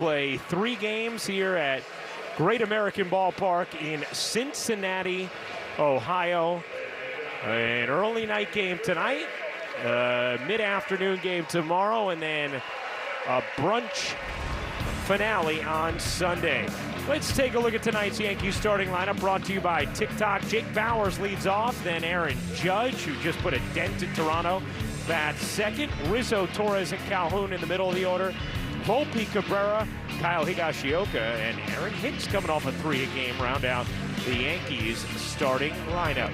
Play 3 games here at Great American Ballpark in Cincinnati, Ohio. An early night game tonight, mid-afternoon game tomorrow, and then a brunch finale on Sunday. Let's take a look at tonight's Yankees starting lineup, brought to you by TikTok. Jake Bauers leads off, then Aaron Judge, who just put a dent in Toronto, bats second. Rizzo, Torres, and Calhoun in the middle of the order. Volpe, Cabrera, Kyle Higashioka, and Aaron Hicks coming off a 3-game round out the Yankees starting lineup.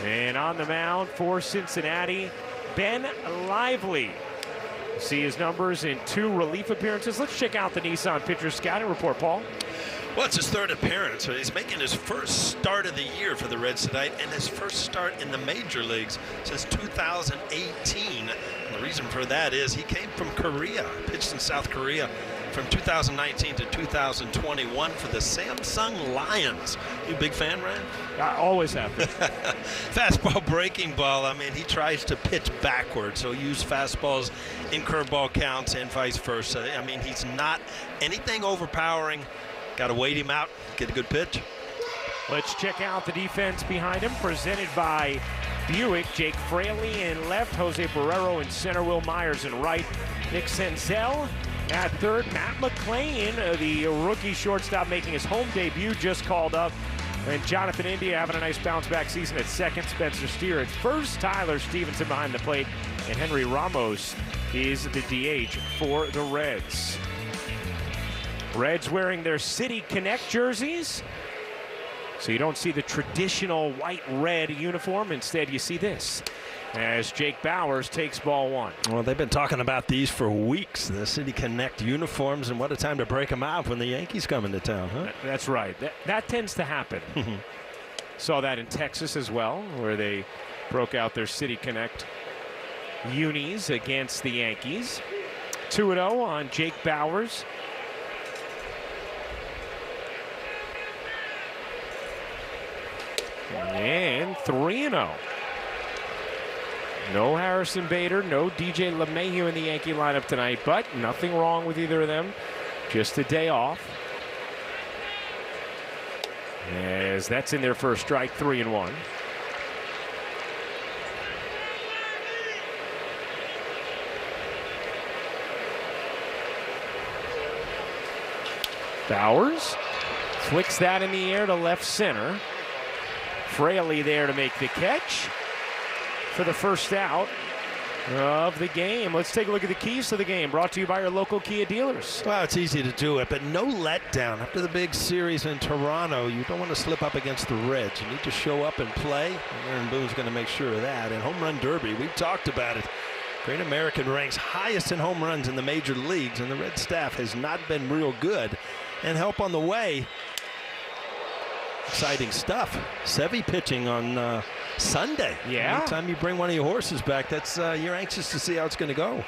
And on the mound for Cincinnati, Ben Lively. See his numbers in 2 relief appearances. Let's check out the Nissan Pitcher Scouting Report, Paul. Well, it's his 3rd appearance. He's making his first start of the year for the Reds tonight, and his first start in the major leagues since 2018. And the reason for that is he came from Korea, pitched in South Korea from 2019 to 2021 for the Samsung Lions. You a big fan, Ryan? I always have been. Fastball, breaking ball. I mean, he tries to pitch backwards, so use fastballs in curveball counts and vice versa. I mean, he's not anything overpowering. Got to wait him out, get a good pitch. Let's check out the defense behind him, presented by Buick. Jake Fraley in left, Jose Barrero in center, Will Myers in right, Nick Senzel at third, Matt McClain, the rookie shortstop making his home debut, just called up, and Jonathan India having a nice bounce-back season at second, Spencer Steer at first, Tyler Stevenson behind the plate, and Henry Ramos is the DH for the Reds. Reds wearing their City Connect jerseys, so you don't see the traditional white-red uniform. Instead, you see this as Jake Bauers takes ball 1. Well, they've been talking about these for weeks, the City Connect uniforms, and what a time to break them out when the Yankees come into town, huh? That's right. That tends to happen. Saw that in Texas as well, where they broke out their City Connect unis against the Yankees. 2-0 on Jake Bauers. And 3-0. No Harrison Bader, no DJ LeMahieu in the Yankee lineup tonight, but nothing wrong with either of them. Just a day off. As that's in their first strike, 3-1. Bauers flicks that in the air to left center. Fraley there to make the catch for the first out of the game. Let's take a look at the keys to the game, brought to you by your local Kia dealers. Well, it's easy to do it, but no letdown. After the big series in Toronto, you don't want to slip up against the Reds. You need to show up and play, and Aaron Boone's going to make sure of that. And home run derby, we've talked about it. Great American ranks highest in home runs in the major leagues, and the Red staff has not been real good. And help on the way. Exciting stuff. Sevy pitching on Sunday. Yeah. Anytime you bring one of your horses back, that's you're anxious to see how it's going to go.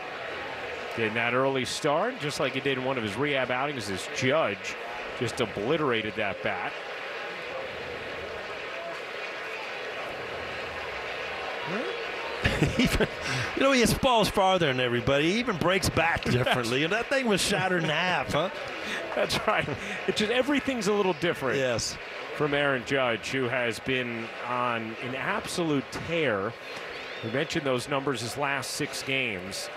Getting that early start, just like he did in one of his rehab outings, as Judge just obliterated that bat. Even, you know, he hits balls farther than everybody. He even breaks back differently. And that thing was shattered in half, huh? That's right. It's just everything's a little different. Yes. From Aaron Judge, who has been on an absolute tear. We mentioned those numbers his last 6 games.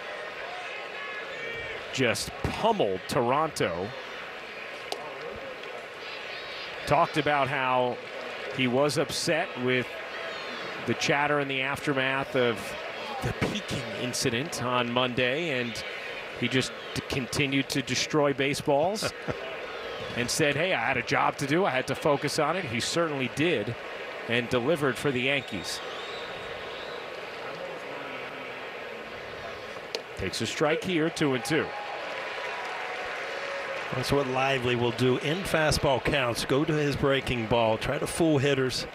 Just pummeled Toronto. Talked about how he was upset with the chatter in the aftermath of the Peking incident on Monday, and he just continued to destroy baseballs. And said, hey, I had a job to do. I had to focus on it. He certainly did and delivered for the Yankees. Takes a strike here, 2-2. That's what Lively will do in fastball counts. Go to his breaking ball. Try to fool hitters.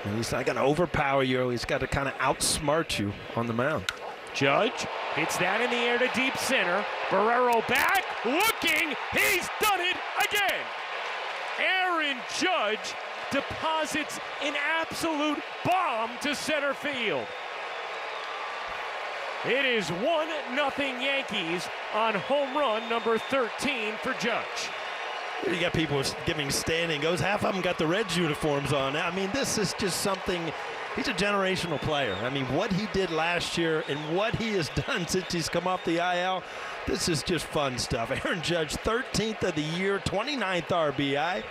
And he's not going to overpower you. He's got to kind of outsmart you on the mound. Judge hits that in the air to deep center. Barrero back, looking. He's done it again. Aaron Judge deposits an absolute bomb to center field. It is 1-0 Yankees on home run number 13 for Judge. You got people giving standing goes. Half of them got the Reds uniforms on. I mean, this is just something. He's a generational player. I mean, what he did last year and what he has done since he's come off the IL, this is just fun stuff. Aaron Judge, 13th of the year, 29th RBI,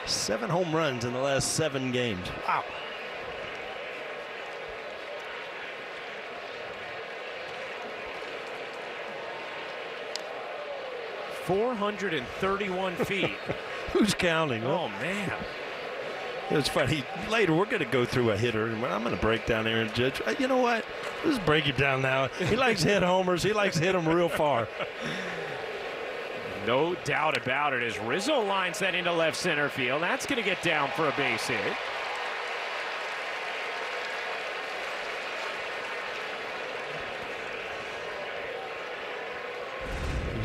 7 home runs in the last 7 games. Wow. .431 feet. Who's counting? Oh, man. It's funny. Later, we're going to go through a hitter, and I'm going to break down Aaron Judge. You know what? Let's break it down now. He likes to hit homers. He likes to hit them real far. No doubt about it as Rizzo lines that into left center field. That's going to get down for a base hit.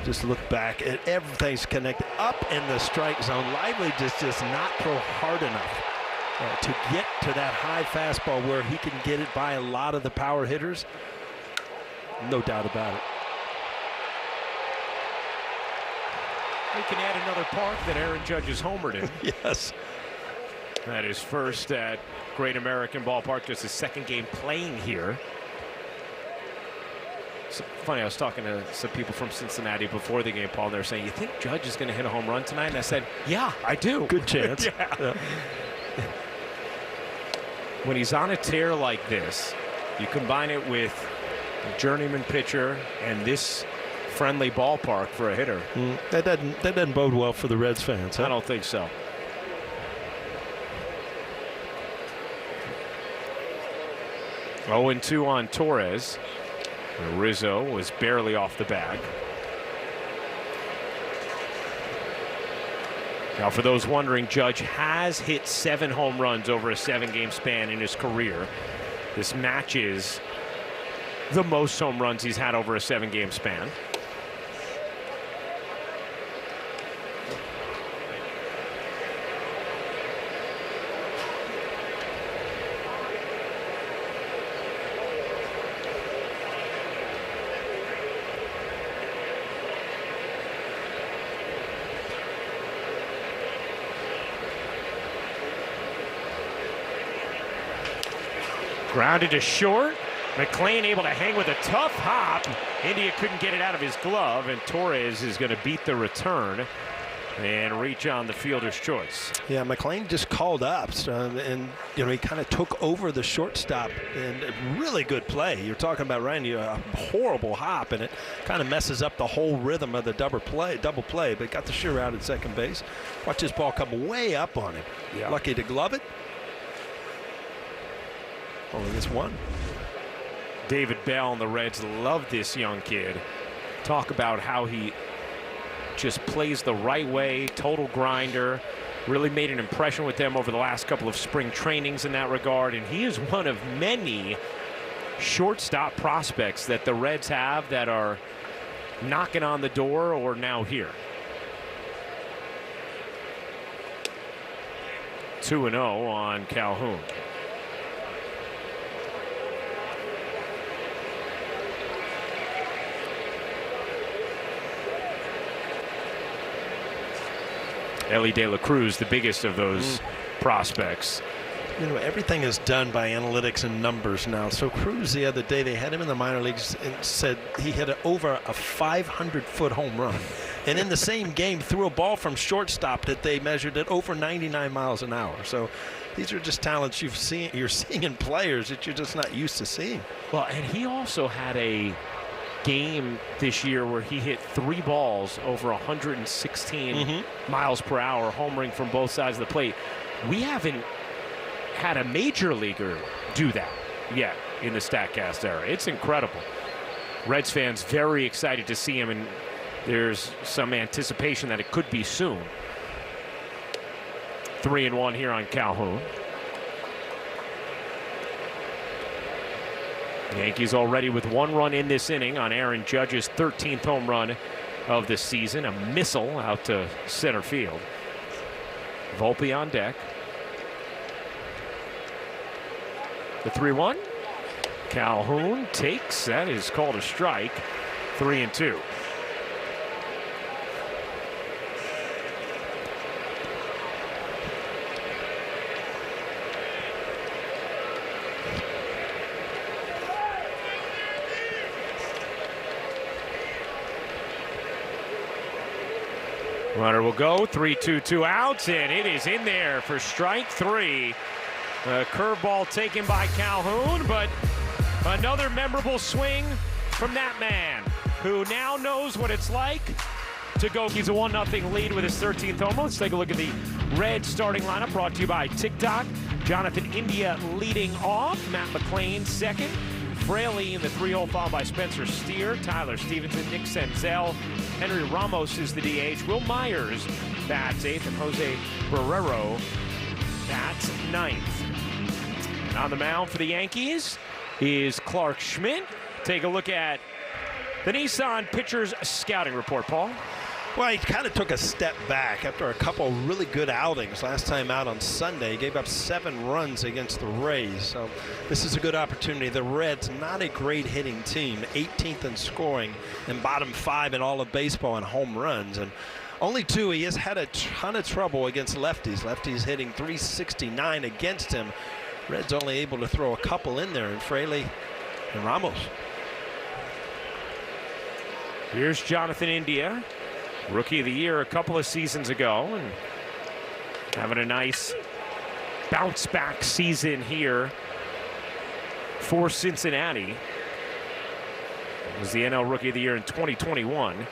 Just look back at everything's connected up in the strike zone. Lively just does not throw hard enough to get to that high fastball where he can get it by a lot of the power hitters. No doubt about it. We can add another park that Aaron Judge is homered in. Yes. That is first at Great American Ballpark, just his second game playing here. It's funny, I was talking to some people from Cincinnati before the game, Paul, and they're saying, you think Judge is going to hit a home run tonight? And I said, yeah, I do. Good chance. Yeah. When he's on a tear like this, you combine it with a journeyman pitcher and this friendly ballpark for a hitter. That doesn't bode well for the Reds fans, huh? I don't think so. Oh, 0-2 on Torres. Rizzo was barely off the bag. Now, for those wondering, Judge has hit 7 home runs over a 7-game span in his career. This matches the most home runs he's had over a 7-game span. Grounded to short. McLean able to hang with a tough hop. India couldn't get it out of his glove, and Torres is going to beat the return and reach on the fielder's choice. Yeah, McLean just called up, and he kind of took over the shortstop, and a really good play. You're talking about, Ryan, a horrible hop, and it kind of messes up the whole rhythm of the double play, but got the sheer out at second base. Watch this ball come way up on him. Yeah. Lucky to glove it. Only gets one. David Bell and the Reds love this young kid. Talk about how he just plays the right way, total grinder. Really made an impression with them over the last couple of spring trainings in that regard. And he is one of many shortstop prospects that the Reds have that are knocking on the door or now here. 2-0 on Calhoun. Ellie De La Cruz, the biggest of those prospects. Everything is done by analytics and numbers now. So Cruz the other day, they had him in the minor leagues and said he hit over a 500-foot home run. And in the same game, threw a ball from shortstop that they measured at over 99 miles an hour. So these are just talents you're seeing in players that you're just not used to seeing. Well, and he also had a game this year where he hit 3 balls over 116 miles per hour, homering from both sides of the plate. We haven't had a major leaguer do that yet in the StatCast era. It's incredible. Reds fans very excited to see him, and there's some anticipation that it could be soon. 3-1 here on Calhoun. Yankees already with 1 run in this inning on Aaron Judge's 13th home run of the season. A missile out to center field. Volpe on deck. The 3-1. Calhoun takes. That is called a strike. 3-2. Runner will go. 3-2, 2 outs, and it is in there for strike 3. A curveball taken by Calhoun, but another memorable swing from that man, who now knows what it's like to go. He's a 1-0 lead with his 13th home run. Let's take a look at the Reds starting lineup, brought to you by TikTok. Jonathan India leading off. Matt McLain second. Fraley in the 3-hole, followed by Spencer Steer, Tyler Stevenson, Nick Senzel. Henry Ramos is the DH. Will Myers bats 8th, and Jose Barrero bats 9th. And on the mound for the Yankees is Clark Schmidt. Take a look at the Nissan Pitchers Scouting Report, Paul. Well, he kind of took a step back after a couple really good outings. Last time out on Sunday, he gave up 7 runs against the Rays. So this is a good opportunity. The Reds, not a great hitting team, 18th in scoring and bottom 5 in all of baseball in home runs. And only 2, he has had a ton of trouble against lefties. Lefties hitting .369 against him. Reds only able to throw a couple in there, and Fraley and Ramos. Here's Jonathan India, Rookie of the Year a couple of seasons ago, and having a nice bounce back season here for Cincinnati. It was the NL Rookie of the Year in 2021.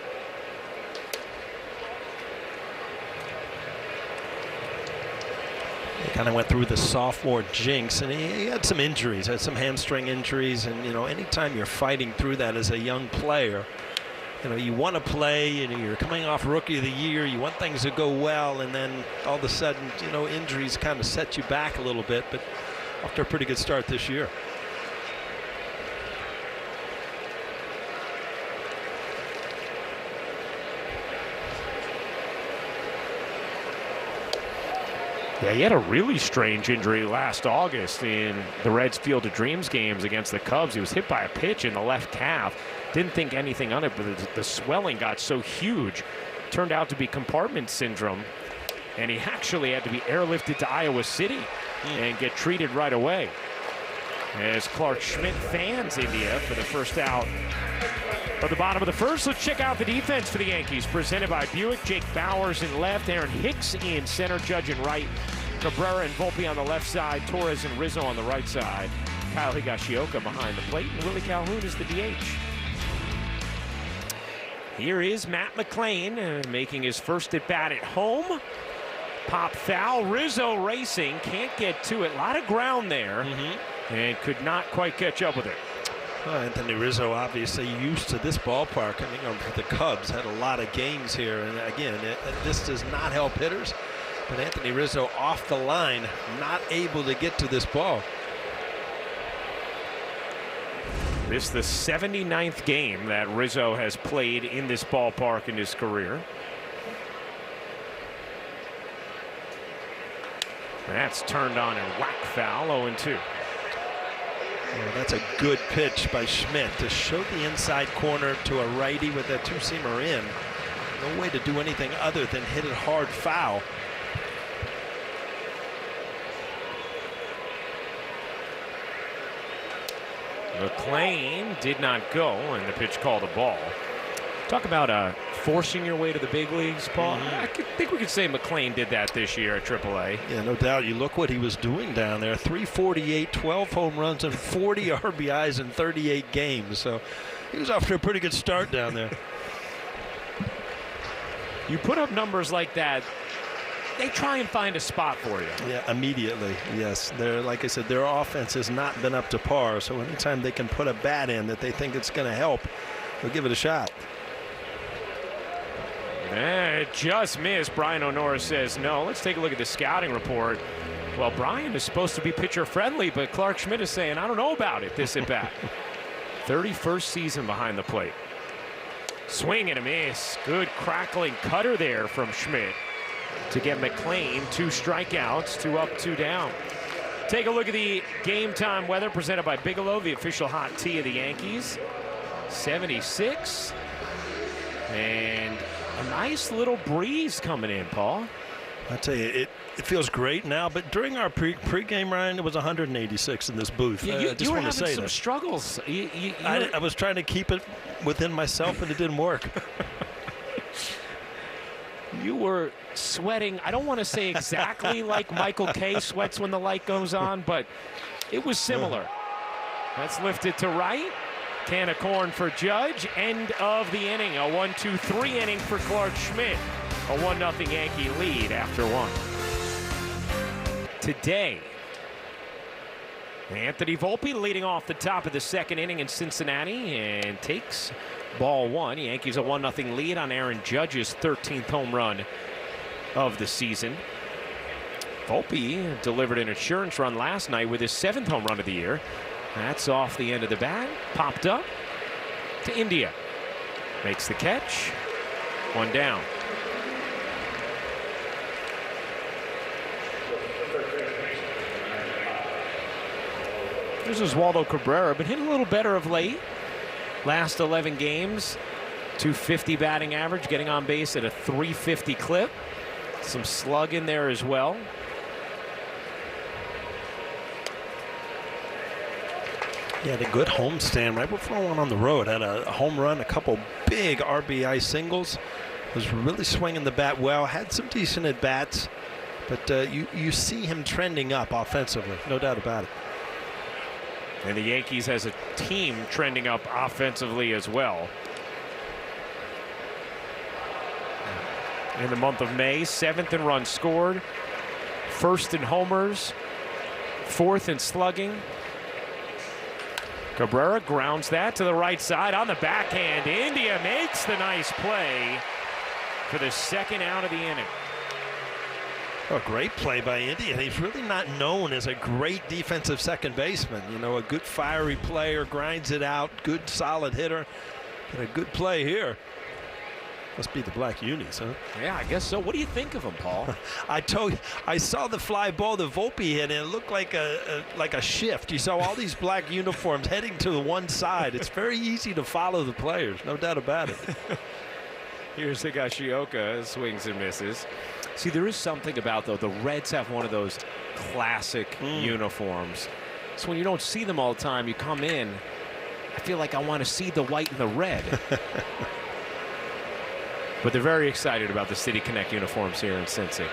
He kind of went through the sophomore jinx, and he had some injuries, had some hamstring injuries, and you know, anytime you're fighting through that as a young player, you know, you want to play, you're coming off Rookie of the Year, you want things to go well, and then all of a sudden, you know, injuries kind of set you back a little bit, but after a pretty good start this year. Yeah, he had a really strange injury last August in the Reds Field of Dreams games against the Cubs. He was hit by a pitch in the left calf. Didn't think anything on it, but the swelling got so huge. Turned out to be compartment syndrome, and he actually had to be airlifted to Iowa City and get treated right away. As Clark Schmidt fans India for the first out of the bottom of the first. Let's check out the defense for the Yankees, presented by Buick. Jake Bowers in left, Aaron Hicks in center, Judge in right, Cabrera and Volpe on the left side, Torres and Rizzo on the right side, Kyle Higashioka behind the plate, and Willie Calhoun is the DH. Here is Matt McLain making his first at bat at home. Pop foul, Rizzo racing, can't get to it. A lot of ground there, and could not quite catch up with it. Well, Anthony Rizzo obviously used to this ballpark. I mean, the Cubs had a lot of games here, and again, this does not help hitters. But Anthony Rizzo off the line, not able to get to this ball. This is the 79th game that Rizzo has played in this ballpark in his career. That's turned on and whack foul, 0-2. Well, that's a good pitch by Schmidt to show the inside corner to a righty with that two-seamer in. No way to do anything other than hit it hard foul. McLain did not go, and the pitch called a ball. Talk about forcing your way to the big leagues, Paul. I think we could say McLain did that this year at AAA. Yeah, no doubt. You look what he was doing down there. 348, 12 home runs, and 40 RBIs in 38 games. So he was off to a pretty good start down there. You put up numbers like that, they try and find a spot for you. Yeah, immediately. Yes. Like I said, their offense has not been up to par. So anytime they can put a bat in that they think it's going to help, they'll give it a shot. It just missed. Brian O'Nora says no. Let's take a look at the scouting report. Well, Brian is supposed to be pitcher friendly, but Clark Schmidt is saying, I don't know about it this at bat. 31st season behind the plate. Swing and a miss. Good crackling cutter there from Schmidt to get McLain 2 strikeouts, 2 up, 2 down. Take a look at the game time weather presented by Bigelow, the official hot tea of the Yankees. 76. And a nice little breeze coming in, Paul. I tell you, it feels great now, but during our pregame, Ryan, it was 186 in this booth. You were having some struggles. I was trying to keep it within myself, and it didn't work. You were sweating. I don't want to say exactly like Michael Kay sweats when the light goes on, but it was similar. That's lifted to right. Can of corn for Judge. End of the inning. A 1-2-3 inning for Clark Schmidt. A 1-0 Yankee lead after one. Today, Anthony Volpe leading off the top of the second inning in Cincinnati and takes ball one. Yankees a 1-0 lead on Aaron Judge's 13th home run of the season. Volpe delivered an insurance run last night with his 7th home run of the year. That's off the end of the bat. Popped up to India. Makes the catch. One down. This is Waldo Cabrera, been hitting a little better of late. Last 11 games, .250 batting average, getting on base at a .350 clip. Some slug in there as well. He had a good homestand right before I went on the road. Had a home run, a couple big RBI singles. Was really swinging the bat well. Had some decent at bats, but you see him trending up offensively, no doubt about it. And the Yankees as a team trending up offensively as well. In the month of May, 7th in runs scored, 1st in homers, 4th in slugging. Cabrera grounds that to the right side on the backhand. India makes the nice play for the 2nd out of the inning. A great play by India. He's really not known as a great defensive second baseman. You know, a good fiery player, grinds it out, good solid hitter, and a good play here. Must be the black unis, huh? Yeah, I guess so. What do you think of him, Paul? I saw the fly ball that Volpe hit, and it looked like a shift. You saw all these black uniforms heading to the one side. It's very easy to follow the players, no doubt about it. Here's Higashioka, swings and misses. See, there is something about, though, the Reds have one of those classic uniforms. So when you don't see them all the time, you come in, I feel like I want to see the white and the red. But they're very excited about the City Connect uniforms here in Cincy.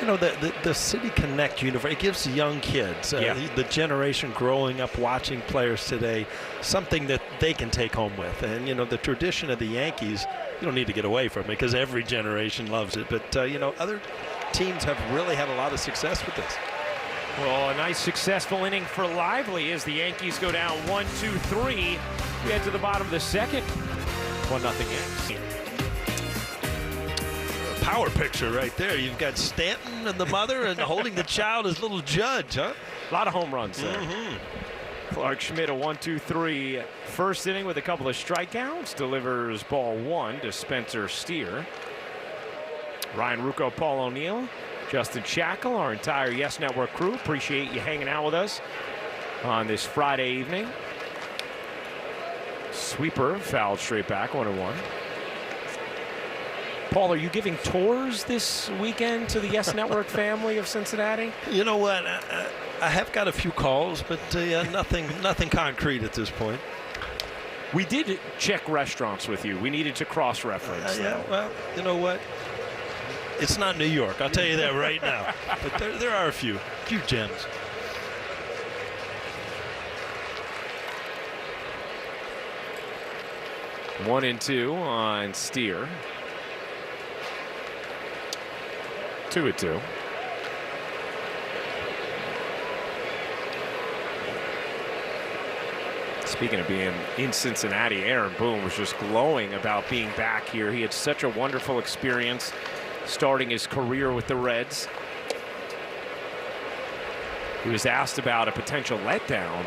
You know, the City Connect uniform, it gives young kids, the generation growing up watching players today, something that they can take home with. And, you know, the tradition of the Yankees, you don't need to get away from it because every generation loves it. But, you know, other teams have really had a lot of success with this. Well, a nice successful inning for Lively as the Yankees go down 1-2-3. We head to the bottom of the second. 1-0 Yankees. Power picture right there. You've got Stanton and the mother, and holding the child is little Judge, huh? A lot of home runs there. Clark Schmidt, a 1-2-3 first inning with a couple of strikeouts. Delivers ball one to Spencer Steer. Ryan Rucco, Paul O'Neill, Justin Shackle, our entire Yes Network crew. Appreciate you hanging out with us on this Friday evening. Sweeper fouled straight back, 1-1. Paul, are you giving tours this weekend to the Yes Network family of Cincinnati? You know what? I have got a few calls, but nothing concrete at this point. We did check restaurants with you. We needed to cross-reference. Yeah, well, you know what? It's not New York. I'll tell you that right now. But there are a few gems. One and two on Steer. 2-2. Speaking of being in Cincinnati, Aaron Boone was just glowing about being back here. He had such a wonderful experience starting his career with the Reds. He was asked about a potential letdown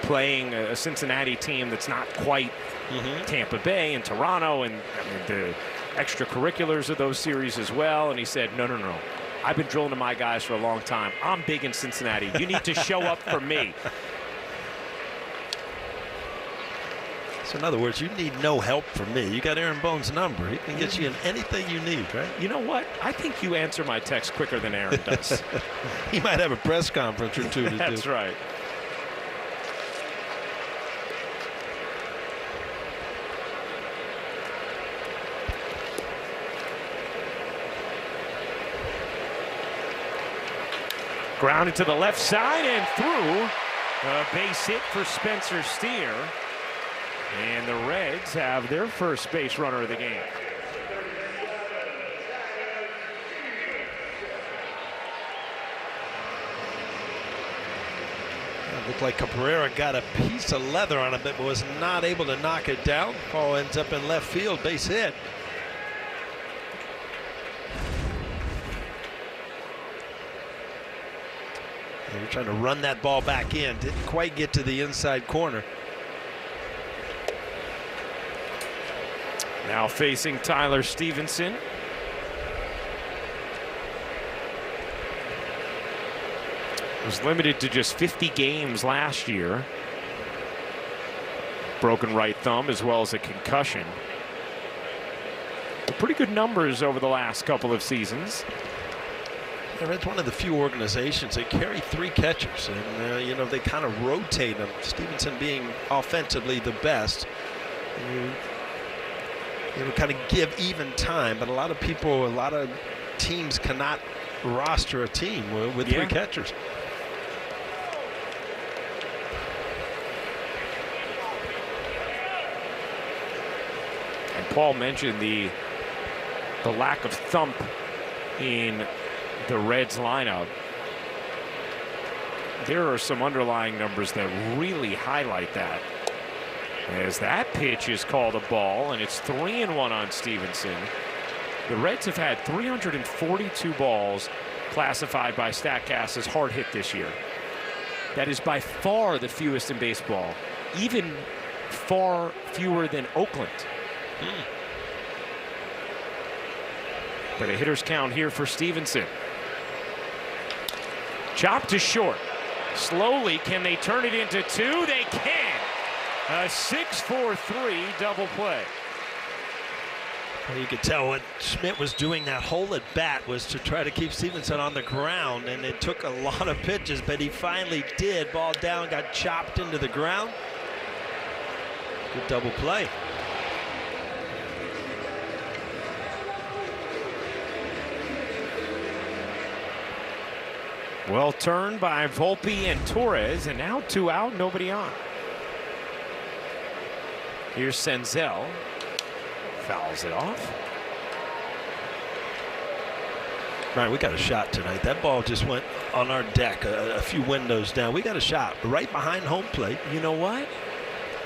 playing a Cincinnati team that's not quite Tampa Bay and Toronto and the extracurriculars of those series as well. And he said, no. I've been drilling to my guys for a long time. I'm big in Cincinnati. You need to show up for me. So in other words, you need no help from me. You got Aaron Bone's number. He can get you in anything you need, right? You know what? I think you answer my text quicker than Aaron does. He might have a press conference or two to do. That's right. Grounded to the left side and through. A base hit for Spencer Steer. And the Reds have their first base runner of the game. It looked like Cabrera got a piece of leather on it, but was not able to knock it down. Ball ends up in left field, base hit. They were trying to run that ball back in. Didn't quite get to the inside corner. Now facing Tyler Stevenson. Was limited to just 50 games last year. Broken right thumb as well as a concussion. Pretty good numbers over the last couple of seasons. It's one of the few organizations that carry 3 catchers, and you know, they kind of rotate them. Stevenson being offensively the best. You know, kind of give even time, but a lot of people, a lot of teams cannot roster a team with 3 catchers. And Paul mentioned the lack of thump in the Reds lineup. There are some underlying numbers that really highlight that. As that pitch is called a ball, and it's 3-1 on Stevenson. The Reds have had 342 balls classified by StatCast as hard hit this year. That is by far the fewest in baseball, even far fewer than Oakland. But a hitter's count here for Stevenson. Chop to short. Slowly, can they turn it into 2? They can. A 6-4-3 double play. Well, you could tell what Schmidt was doing that hole at bat was to try to keep Stevenson on the ground, and it took a lot of pitches, but he finally did. Ball down, got chopped into the ground. Good double play. Well turned by Volpe and Torres, and now 2 out, nobody on. Here's Senzel. Fouls it off. Right, we got a shot tonight. That ball just went on our deck a few windows down. We got a shot right behind home plate. You know what?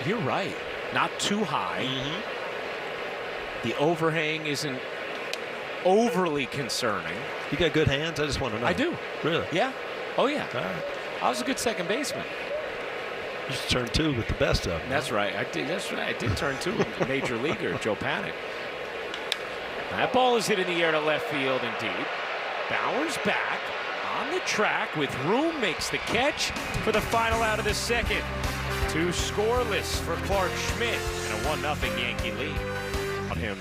You're right. Not too high. The overhang isn't overly concerning. You got good hands? I just want to know. I do. Really? Yeah. Oh, yeah. All right. I was a good second baseman. Just turned 2 with the best of them. That's right. I did. That's right. I did turn 2 with the major leaguer, Joe Panic. That ball is hit in the air to left field and deep. Bauer's back on the track with room, makes the catch for the final out of the second. 2 scoreless for Clark Schmidt and a 1-0 Yankee lead on him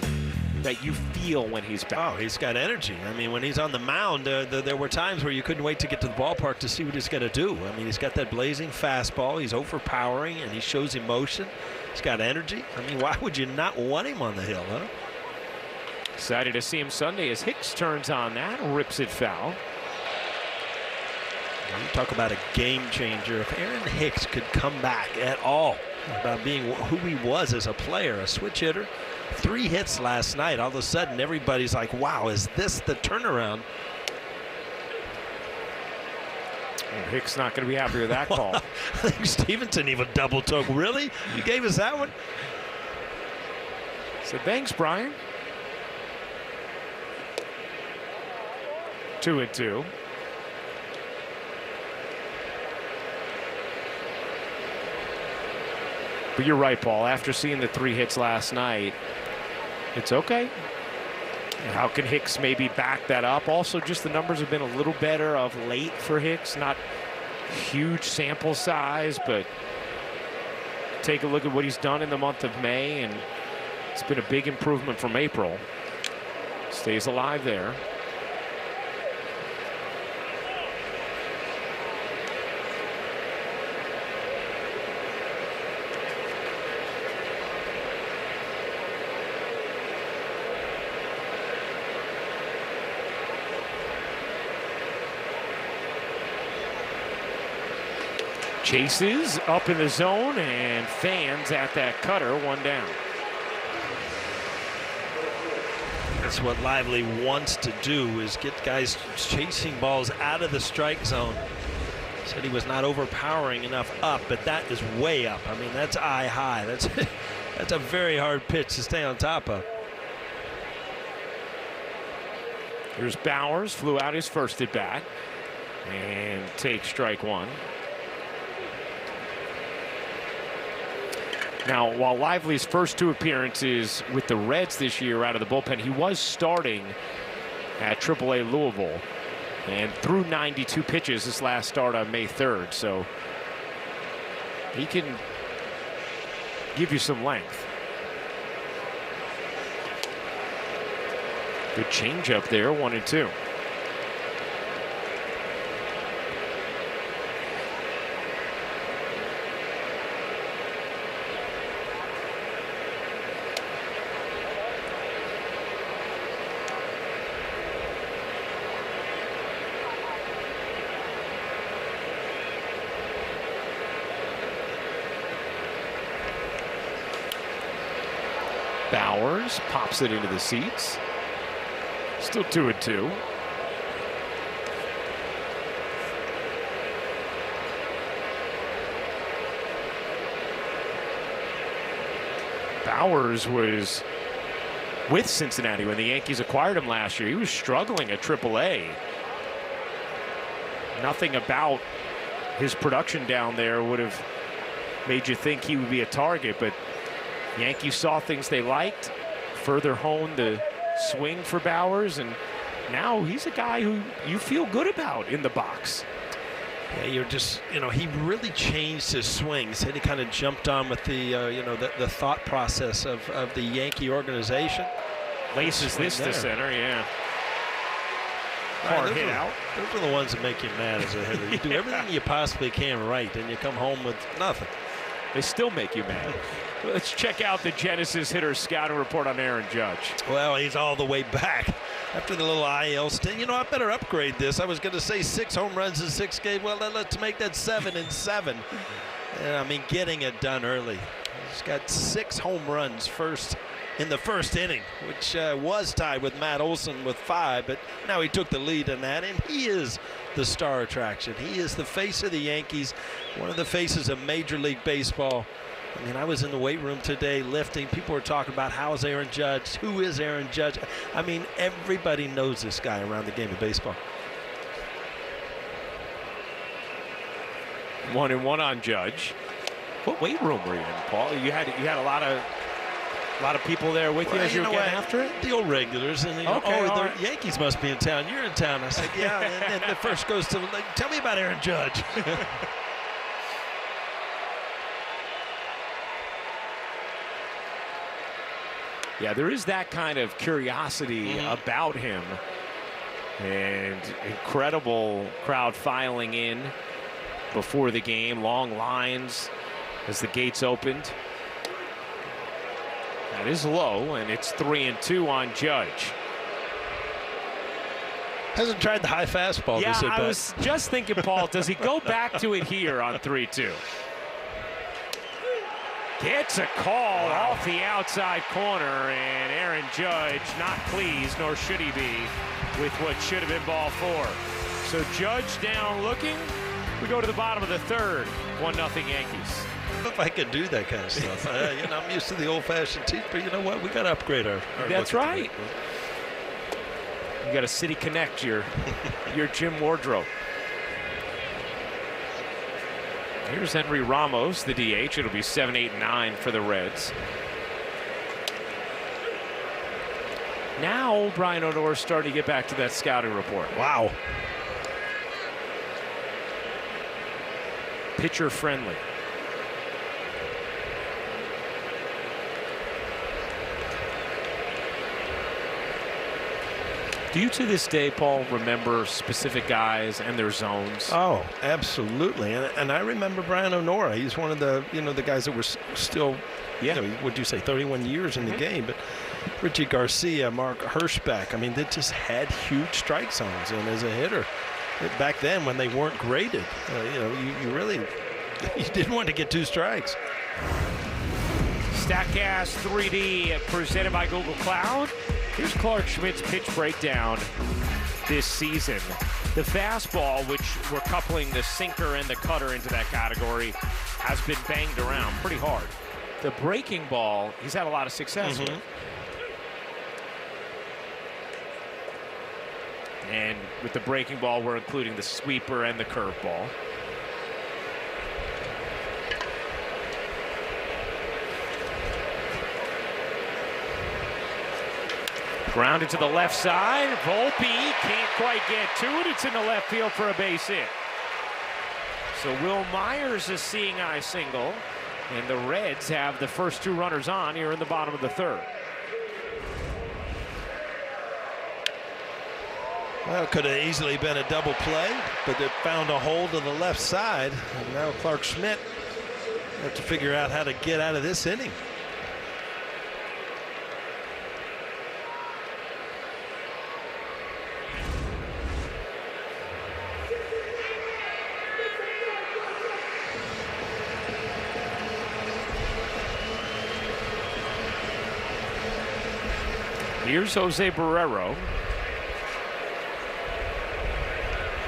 that you feel when he's back. Oh, he's got energy. I mean, when he's on the mound, there were times where you couldn't wait to get to the ballpark to see what he's going to do. I mean, he's got that blazing fastball. He's overpowering, and he shows emotion. He's got energy. I mean, why would you not want him on the hill, huh? Excited to see him Sunday as Hicks turns on that, rips it foul. You talk about a game changer. If Aaron Hicks could come back at all, about being who he was as a player, a switch hitter, 3 hits last night. All of a sudden, everybody's like, wow, is this the turnaround? Well, Hicks not going to be happy with that call. I think Stevenson even double took. Really? You gave us that one? So thanks, Brian. 2-2. But you're right, Paul. After seeing the 3 hits last night, it's okay. How can Hicks maybe back that up? Also, just the numbers have been a little better of late for Hicks. Not huge sample size, but take a look at what he's done in the month of May, and it's been a big improvement from April. Stays alive there. Chases up in the zone and fans at that cutter, 1 down. That's what Lively wants to do, is get guys chasing balls out of the strike zone. Said he was not overpowering enough up, but that is way up. I mean, that's eye high. That's a very hard pitch to stay on top of. Here's Bowers, flew out his first at bat and takes strike 1. Now, while Lively's first 2 appearances with the Reds this year out of the bullpen, he was starting at AAA Louisville and threw 92 pitches his last start on May 3rd. So he can give you some length. Good changeup there, 1-2. Bowers pops it into the seats. Still 2-2. Bowers was with Cincinnati when the Yankees acquired him last year. He was struggling at AAA. Nothing about his production down there would have made you think he would be a target, but Yankees saw things they liked, further honed the swing for Bowers, and now he's a guy who you feel good about in the box. Yeah, you're just, he really changed his swing. Said he kind of jumped on with the, the thought process of the Yankee organization. Laces this to center, yeah. Hard hit out. Those are the ones that make you mad as a hitter. You do everything you possibly can right, and you come home with nothing. They still make you mad. Let's check out the Genesis hitter scouting report on Aaron Judge. Well, he's all the way back after the little IL stint. I better upgrade this. I was going to say 6 home runs in 6 games. Well, let's make that 7 in 7. And, I mean, getting it done early. He's got 6 home runs in the first inning, which was tied with Matt Olson with 5, but now he took the lead in that, and he is the star attraction. He is the face of the Yankees, one of the faces of Major League Baseball. I mean, I was in the weight room today lifting. People were talking about how's Aaron Judge, who is Aaron Judge. I mean, everybody knows this guy around the game of baseball. 1-1 on Judge. What weight room were you in, Paul? You had a lot of people there with you as you were getting after it? The old regulars. And the Yankees must be in town. You're in town. I said, yeah. And the first goes to, tell me about Aaron Judge. Yeah, there is that kind of curiosity about him. And incredible crowd filing in before the game. Long lines as the gates opened. That is low, and it's 3-2 on Judge. Hasn't tried the high fastball. Yeah, I was just thinking, Paul, does he go back to it here on 3-2? Gets a call off the outside corner, and Aaron Judge not pleased, nor should he be, with what should have been ball 4. So Judge down looking. We go to the bottom of the 3rd. 1-0 Yankees. If I could do that kind of stuff. I'm used to the old-fashioned teeth, but you know what? We got to upgrade our That's right. You got to City Connect your gym wardrobe. Here's Henry Ramos, the DH. It'll be 7, 8, 9 for the Reds. Now Brian O'Nora's starting to get back to that scouting report. Wow. Pitcher friendly. Do you to this day, Paul, remember specific guys and their zones? Oh, absolutely. And I remember Brian O'Nora. He's one of the, the guys that were still, what'd you say, 31 years in the game. But Richie Garcia, Mark Hirschbeck, I mean, they just had huge strike zones. And as a hitter, back then when they weren't graded, you really, you didn't want to get 2 strikes. StatCast 3D presented by Google Cloud. Here's Clark Schmidt's pitch breakdown this season. The fastball, which we're coupling the sinker and the cutter into that category, has been banged around pretty hard. The breaking ball, he's had a lot of success with. And with the breaking ball, we're including the sweeper and the curveball. Grounded to the left side. Volpe can't quite get to it. It's in the left field for a base hit. So Will Myers is seeing eye single, and the Reds have the first 2 runners on here in the bottom of the 3rd. Well, it could have easily been a double play, but it found a hole to the left side. And now Clark Schmidt have to figure out how to get out of this inning. Here's Jose Barrero.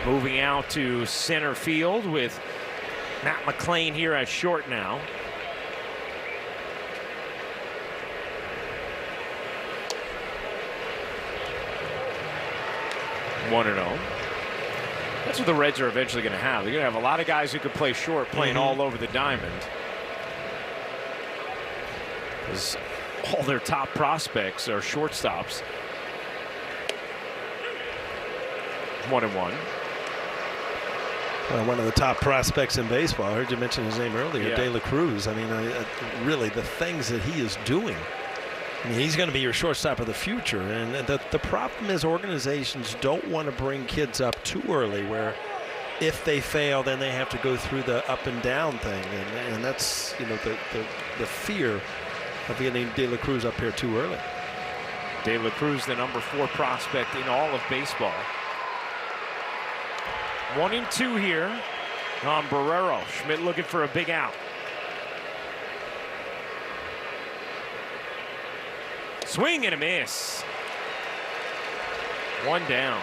Moving out to center field with Matt McClain here at short now. One and 0. That's what the Reds are eventually going to have. They're going to have a lot of guys who can play short, playing all over the diamond. Because all their top prospects are shortstops. 1-1. One of the top prospects in baseball. I heard you mention his name earlier, Yeah. De La Cruz. I mean, really, the things that he is doing. I mean, he's going to be your shortstop of the future. And the problem is organizations don't want to bring kids up too early where if they fail, then they have to go through the up and down thing. And that's, the fear of getting De La Cruz up here too early. De La Cruz, the number 4 prospect in all of baseball. 1-2 here on Barrero. Schmidt looking for a big out. Swing and a miss. 1 down.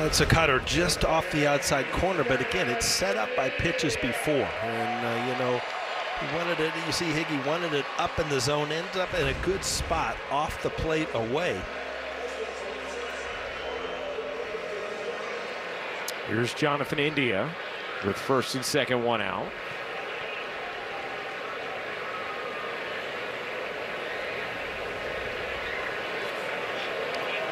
It's a cutter just off the outside corner, but again, it's set up by pitches before. And, he wanted it, you see Higgy wanted it up in the zone, ends up in a good spot off the plate away. Here's Jonathan India with first and second, 1 out.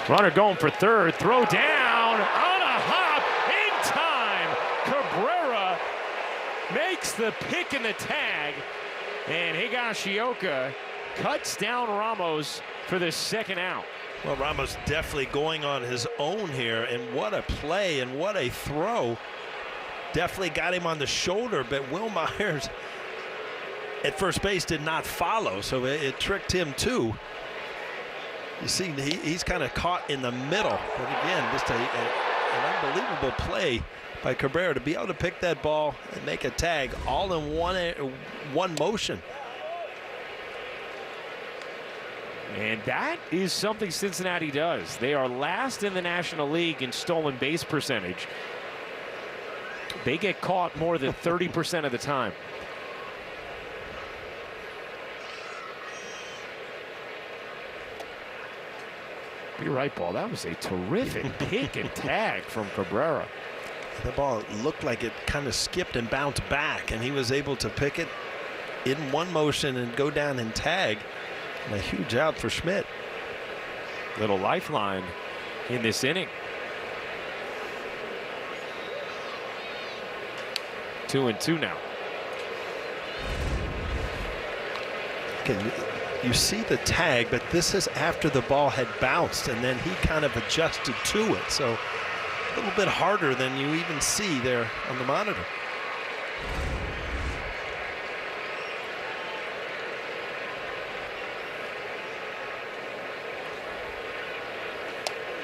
Runner going for third, throw down on a hop in time. Cabrera makes the pick and the tag, and Higashioka cuts down Ramos for the second out. Well, Ramos definitely going on his own here, and what a play and what a throw. Definitely got him on the shoulder, but Will Myers at first base did not follow, so it tricked him too. You see, he's kind of caught in the middle. But again, just an unbelievable play by Cabrera to be able to pick that ball and make a tag all in one motion. And that is something Cincinnati does. They are last in the National League in stolen base percentage. They get caught more than 30% of the time. You're right, Paul. That was a terrific pick and tag from Cabrera. The ball looked like it kind of skipped and bounced back, and he was able to pick it in one motion and go down and tag. And a huge out for Schmidt. Little lifeline in this inning. 2-2 now. You see the tag, but this is after the ball had bounced, and then he kind of adjusted to it. So a little bit harder than you even see there on the monitor.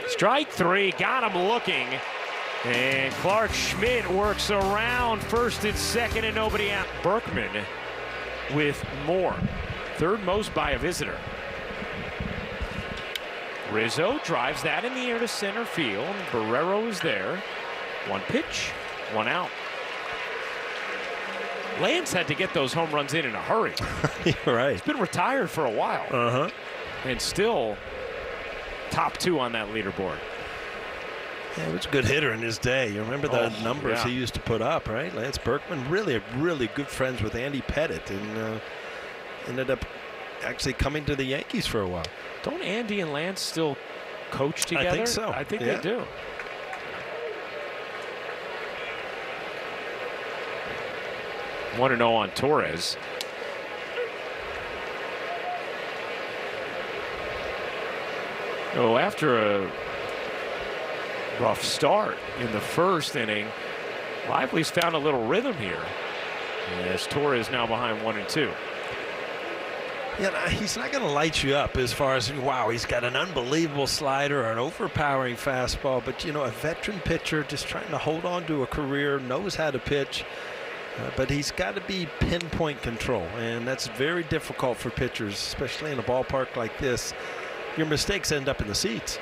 Strike three, got him looking. And Clark Schmidt works around first and second and nobody out. Berkman with more. Third most by a visitor. Rizzo drives that in the air to center field. Barrero is there. One pitch, one out. Lance had to get those home runs in a hurry. You're right. He's been retired for a while. And still top two on that leaderboard. Yeah, he was a good hitter in his day. You remember the numbers he used to put up, right? Lance Berkman, really good friends with Andy Pettit, and ended up actually coming to the Yankees for a while. Don't Andy and Lance still coach together? I think so. I think they do. Want to know on Torres. Oh, after a rough start in the first inning, Lively's found a little rhythm here. As Torres now behind 1-2. Yeah, he's not going to light you up as far as, wow, he's got an unbelievable slider or an overpowering fastball. But, you know, a veteran pitcher just trying to hold on to a career, knows how to pitch. But he's got to be pinpoint control. And that's very difficult for pitchers, especially in a ballpark like this. Your mistakes end up in the seats.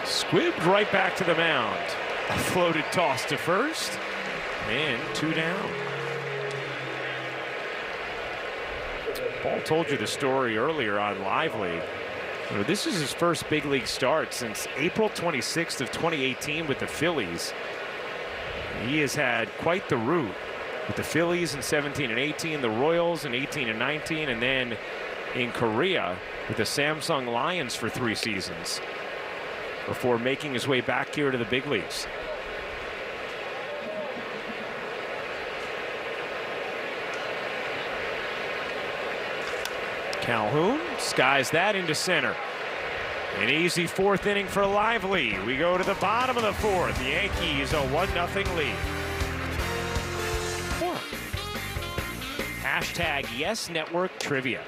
Squibbed right back to the mound. A floated toss to first. And 2 down. Paul told you the story earlier on Lively. You know, this is his first big league start since April 26th of 2018 with the Phillies. He has had quite the route with the Phillies in 17 and 18, the Royals in 18 and 19, and then in Korea with the Samsung Lions for 3 seasons before making his way back here to the big leagues. Calhoun skies that into center. An easy 4th inning for Lively. We go to the bottom of the 4th. The Yankees a 1-0 lead. Hashtag Yes Network Trivia.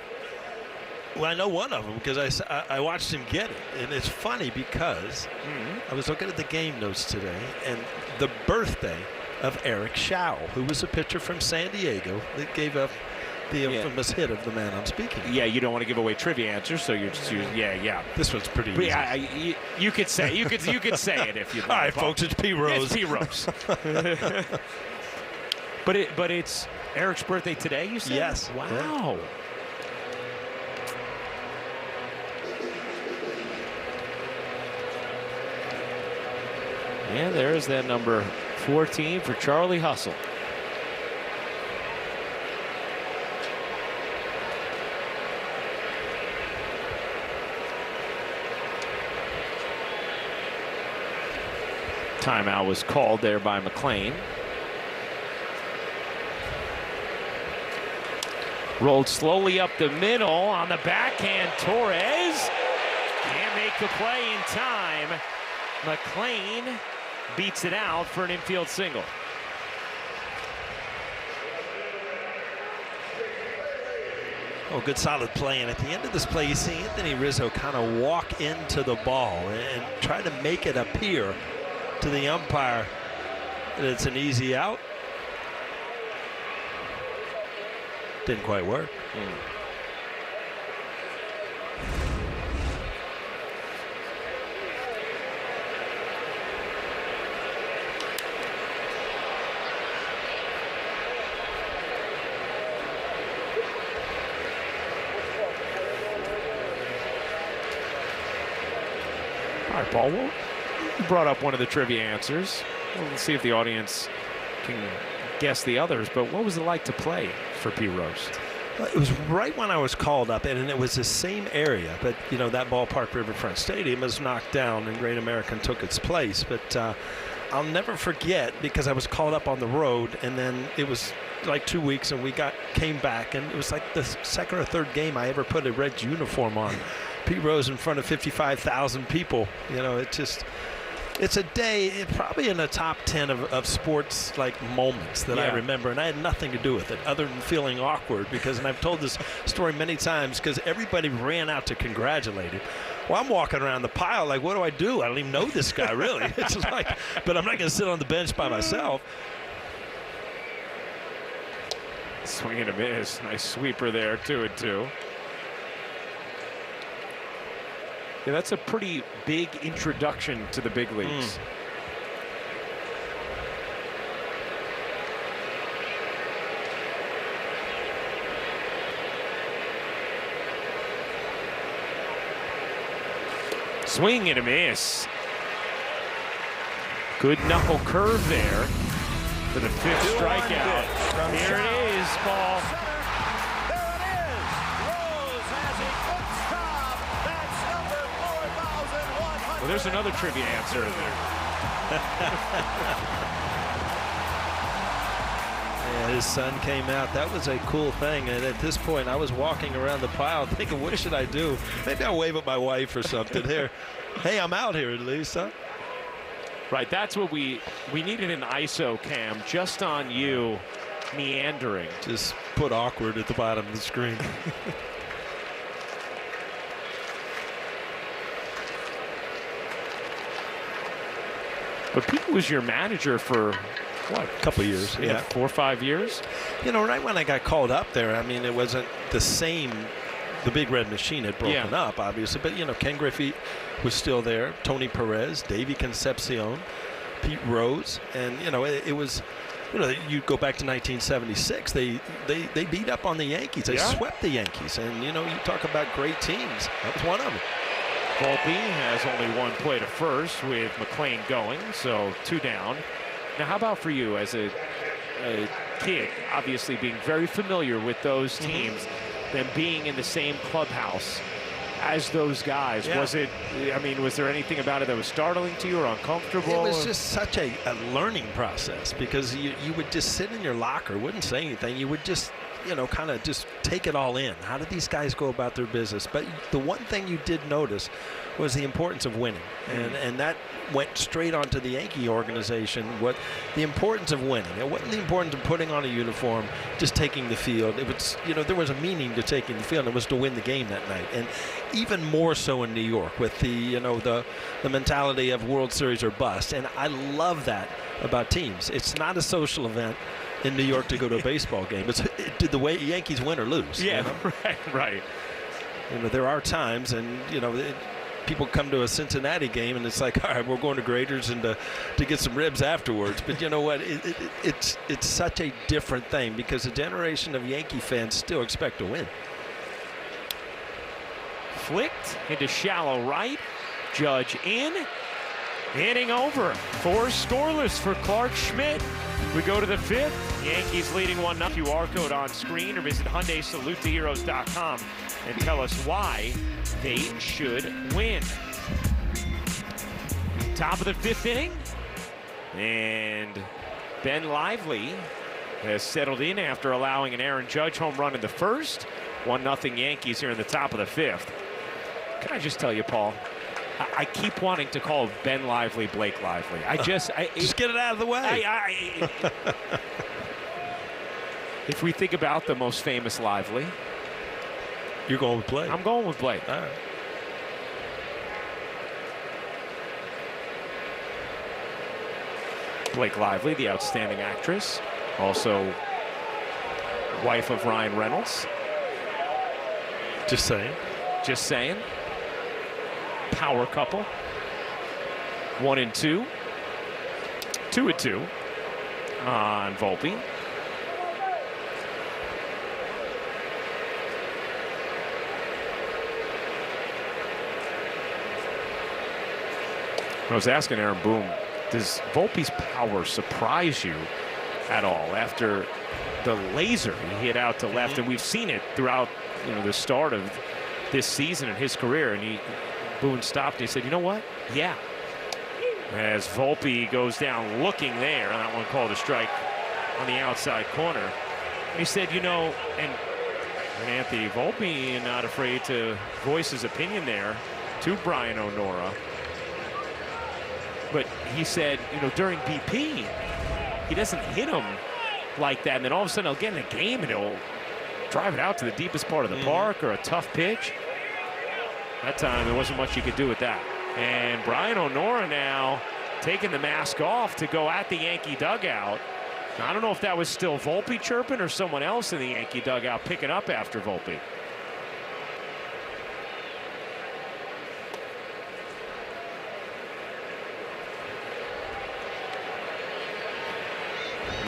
Well, I know one of them because I watched him get it. And it's funny because I was looking at the game notes today, and the birthday of Eric Schau, who was a pitcher from San Diego that gave up the infamous hit of the man I'm speaking. Yeah, you don't want to give away trivia answers, so you're just using, yeah. This one's pretty easy. Yeah, you could say you could say it if you'd like. All right, folks, it's P. Rose. It's P. Rose. but it's Eric's birthday today, you said? Yes. Wow. Yeah, there's that number 14 for Charlie Hustle. Timeout was called there by McLean. Rolled slowly up the middle on the backhand. Torres can't make the play in time. McLean beats it out for an infield single. Oh, good solid play. And at the end of this play, you see Anthony Rizzo kind of walk into the ball and try to make it appear to the umpire that it's an easy out. Didn't quite work. All right, Paul, well, you brought up one of the trivia answers. We'll see if the audience can guess the others, but what was it like to play for Pete Rose? Well, it was right when I was called up, and it was the same area, but you know, that ballpark, Riverfront Stadium, was knocked down and Great American took its place. But I'll never forget, because I was called up on the road, and then it was like 2 weeks, and we came back, and it was like the second or third game I ever put a red uniform on. Pete Rose in front of 55,000 people. You know, it's a day, probably in the top 10 of sports like moments that I remember, and I had nothing to do with it other than feeling awkward because, and I've told this story many times, because everybody ran out to congratulate him. Well, I'm walking around the pile like, what do? I don't even know this guy really. It's like, but I'm not going to sit on the bench by myself. Swing and a miss. Nice sweeper there, 2-2. Yeah, that's a pretty big introduction to the big leagues. Swing and a miss. Good knuckle curve there for the 5th strikeout. Here it is, Paul. Well, there's another trivia answer in there. Yeah, his son came out. That was a cool thing. And at this point, I was walking around the pile thinking, what should I do? Maybe I'll wave at my wife or something here. Hey, I'm out here at least, huh? Right, that's what we needed, an ISO cam just on you meandering. Just put awkward at the bottom of the screen. But Pete was your manager for, what? A couple of years. Yeah. 4 or 5 years? You know, right when I got called up there, I mean, it wasn't the same. The Big Red Machine had broken up, obviously. But, you know, Ken Griffey was still there. Tony Perez, Davey Concepcion, Pete Rose. And, you know, it was, you know, you go back to 1976. They beat up on the Yankees. They swept the Yankees. And, you know, you talk about great teams. That was one of them. Volpe has only one play to first with McClain going, so 2 down. Now, how about for you as a kid, obviously being very familiar with those teams, them being in the same clubhouse as those guys? Was it, I mean, was there anything about it that was startling to you or uncomfortable? It was just such a learning process, because you would just sit in your locker, wouldn't say anything. You would just, you know, kind of just take it all in. How did these guys go about their business? But the one thing you did notice was the importance of winning, and that went straight onto the Yankee organization. What the importance of winning? It wasn't the importance of putting on a uniform, just taking the field. It was, you know, there was a meaning to taking the field. It was to win the game that night, and even more so in New York with the, you know, the mentality of World Series or bust. And I love that about teams. It's not a social event in New York to go to a baseball game. It's did the way Yankees win or lose. Yeah, you know? right. You know, there are times, and you know, people come to a Cincinnati game, and it's like, all right, we're going to Graders and to get some ribs afterwards. But you know what? It's such a different thing, because a generation of Yankee fans still expect to win. Flicked into shallow right. Judge in. Inning over. 4 scoreless for Clark Schmidt. We go to the 5th. Yankees leading 1-0. QR code on screen, or visit HyundaiSaluteToHeroes.com and tell us why they should win. Top of the 5th inning. And Ben Lively has settled in after allowing an Aaron Judge home run in the 1st. 1-0 Yankees here in the top of the 5th. Can I just tell you, Paul? I keep wanting to call Ben Lively Blake Lively. Just get it out of the way. If we think about the most famous Lively, you're going with Blake. I'm going with Blake. All right. Blake Lively, the outstanding actress, also wife of Ryan Reynolds. Just saying. Just saying. Power couple. 1-2. 2-2 on Volpe. I was asking Aaron Boone, does Volpe's power surprise you at all after the laser he hit out to left? And we've seen it throughout, the start of this season in his career. And Boone stopped and he said, you know what? Yeah. As Volpe goes down looking there, and that one called a strike on the outside corner. He said, and Anthony Volpe not afraid to voice his opinion there to Brian O'Nora. But he said, during BP, he doesn't hit him like that. And then all of a sudden he'll get in a game and he'll drive it out to the deepest part of the park or a tough pitch. That time there wasn't much you could do with that. And Brian O'Nora now taking the mask off to go at the Yankee dugout. Now, I don't know if that was still Volpe chirping or someone else in the Yankee dugout picking up after Volpe.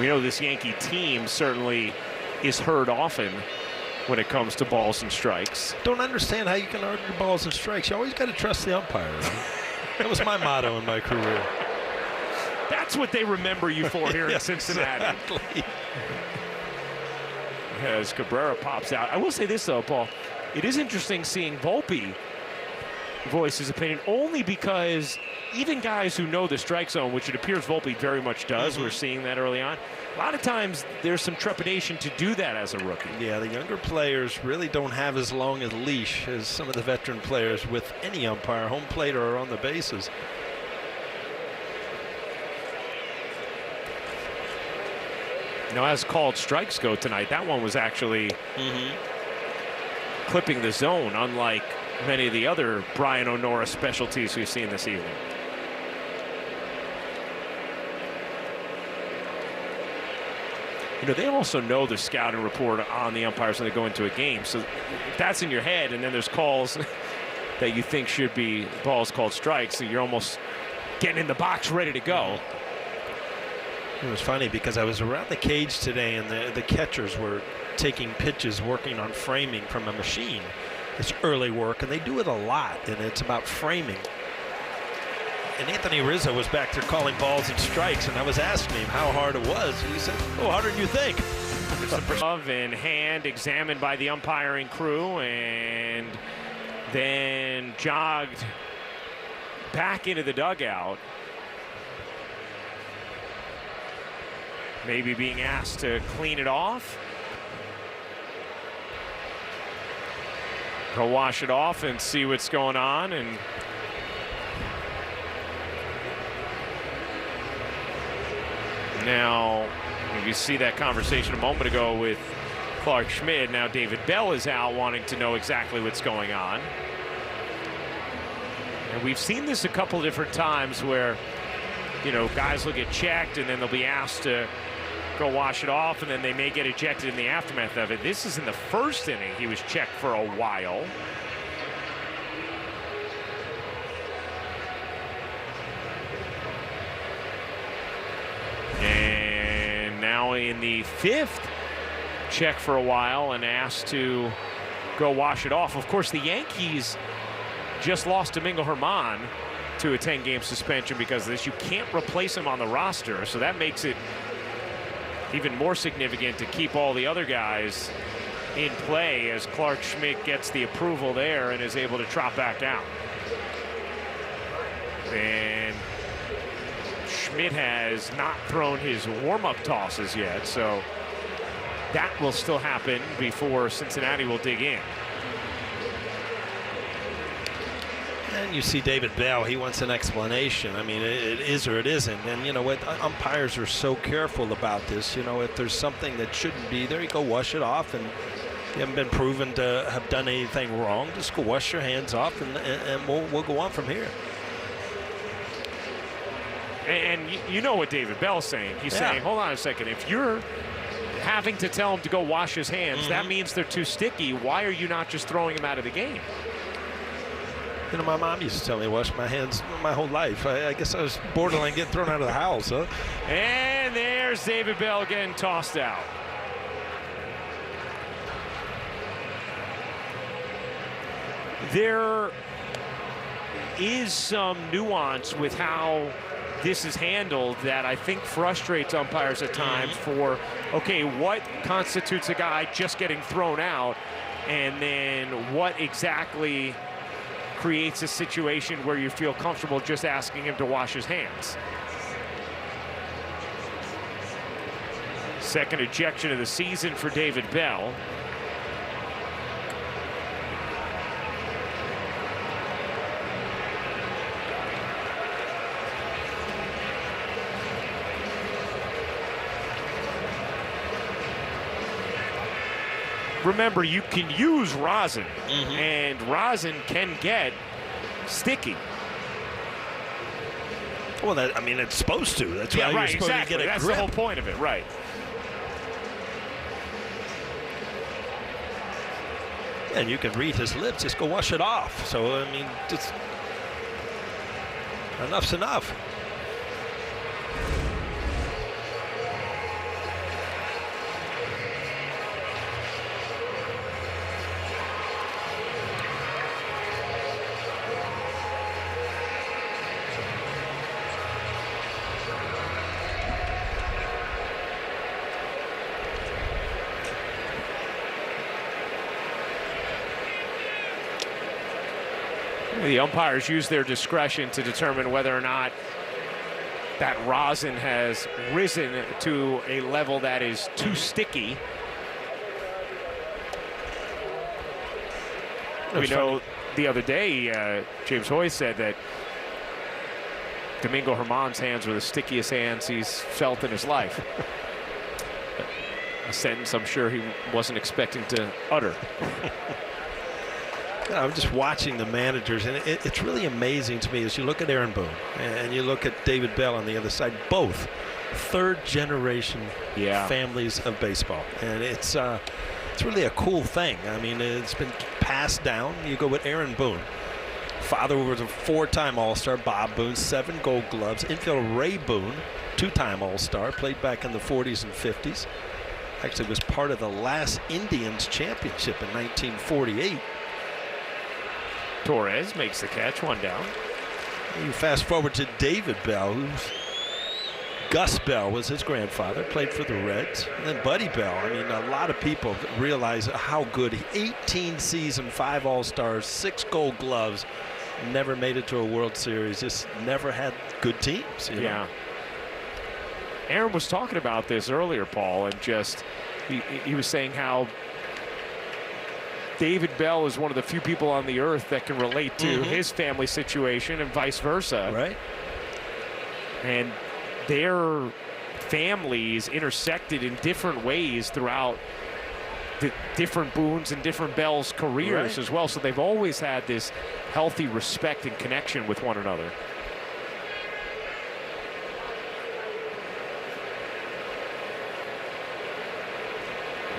We know this Yankee team certainly is heard often when it comes to balls and strikes. Don't understand how you can argue balls and strikes. You always got to trust the umpire. Right? That was my motto in my career. That's what they remember you for here in Cincinnati. Exactly. As Cabrera pops out. I will say this, though, Paul. It is interesting seeing Volpe voice his opinion, only because even guys who know the strike zone, which it appears Volpe very much does, we're seeing that early on, a lot of times there's some trepidation to do that as a rookie. Yeah, the younger players really don't have as long a leash as some of the veteran players with any umpire, home plate or on the bases. As called strikes go tonight, that one was actually clipping the zone, unlike many of the other Brian O'Nora specialties we've seen this evening. They also know the scouting report on the umpires when they go into a game. So if that's in your head, and then there's calls that you think should be balls called strikes, so you're almost getting in the box ready to go. It was funny because I was around the cage today, and the catchers were taking pitches, working on framing from a machine. It's early work, and they do it a lot, and it's about framing. And Anthony Rizzo was back there calling balls and strikes, and I was asking him how hard it was, and he said, "Oh, harder than you think." Glove in hand, examined by the umpiring crew, and then jogged back into the dugout. Maybe being asked to clean it off. Go wash it off and see what's going on. And now, you see that conversation a moment ago with Clark Schmidt. Now David Bell is out wanting to know exactly what's going on. And we've seen this a couple different times where, guys will get checked and then they'll be asked to go wash it off, and then they may get ejected in the aftermath of it. This is in the first inning. He was checked for a while. And now in the fifth, checked for a while and asked to go wash it off. Of course, the Yankees just lost Domingo Germán to a 10-game suspension because of this. You can't replace him on the roster, so that makes it even more significant to keep all the other guys in play as Clark Schmidt gets the approval there and is able to trot back down. And Schmidt has not thrown his warm-up tosses yet, so that will still happen before Cincinnati will dig in. And you see David Bell, he wants an explanation. I mean, it is or it isn't. And you know what? Umpires are so careful about this. If there's something that shouldn't be there, you go wash it off. And you haven't been proven to have done anything wrong, just go wash your hands off, and we'll go on from here. And you know what David Bell's saying. He's saying, hold on a second. If you're having to tell him to go wash his hands, that means they're too sticky. Why are you not just throwing him out of the game? My mom used to tell me to wash my hands my whole life. I guess I was borderline getting thrown out of the house, huh? And there's David Bell getting tossed out. is some nuance with how this is handled that I think frustrates umpires at times for, okay, what constitutes a guy just getting thrown out, and then what exactly creates a situation where you feel comfortable just asking him to wash his hands. Second ejection of the season for David Bell. Remember, you can use rosin, and rosin can get sticky. Well, I mean, it's supposed to. That's why you're supposed to get a That's grip. the whole point of it, right? And you can read his lips. Just go wash it off. So, I mean, just enough's enough. The umpires use their discretion to determine whether or not that rosin has risen to a level that is too sticky. We know the other day, James Hoy said that Domingo Germán's hands were the stickiest hands he's felt in his life. A sentence I'm sure he wasn't expecting to utter. I'm just watching the managers, and it's really amazing to me as you look at Aaron Boone and you look at David Bell on the other side, both third-generation families of baseball. And it's really a cool thing. I mean, it's been passed down. You go with Aaron Boone. Father was a 4-time All-Star, Bob Boone, 7 Gold Gloves. Infielder Ray Boone, 2-time All-Star, played back in the 40s and 50s. Actually was part of the last Indians championship in 1948. Torres makes the catch, 1 down. You fast forward to David Bell, who's Gus Bell was his grandfather, played for the Reds. And then Buddy Bell. I mean, a lot of people realize how good. 18 season, 5 All-Stars, 6 Gold Gloves, never made it to a World Series, just never had good teams. You know? Aaron was talking about this earlier, Paul, and just he was saying how David Bell is one of the few people on the earth that can relate to his family situation and vice versa. Right. And their families intersected in different ways throughout the different Boone's and different Bell's careers as well. So they've always had this healthy respect and connection with one another.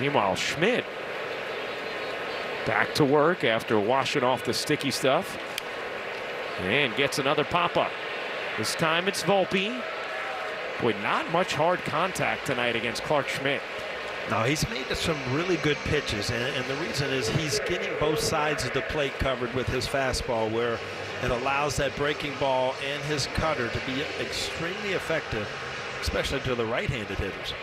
Meanwhile, Schmidt back to work after washing off the sticky stuff and gets another pop-up. This time it's Volpe. Boy, not much hard contact tonight against Clark Schmidt. No, he's made some really good pitches, and the reason is he's getting both sides of the plate covered with his fastball, where it allows that breaking ball and his cutter to be extremely effective, especially to the right-handed hitters.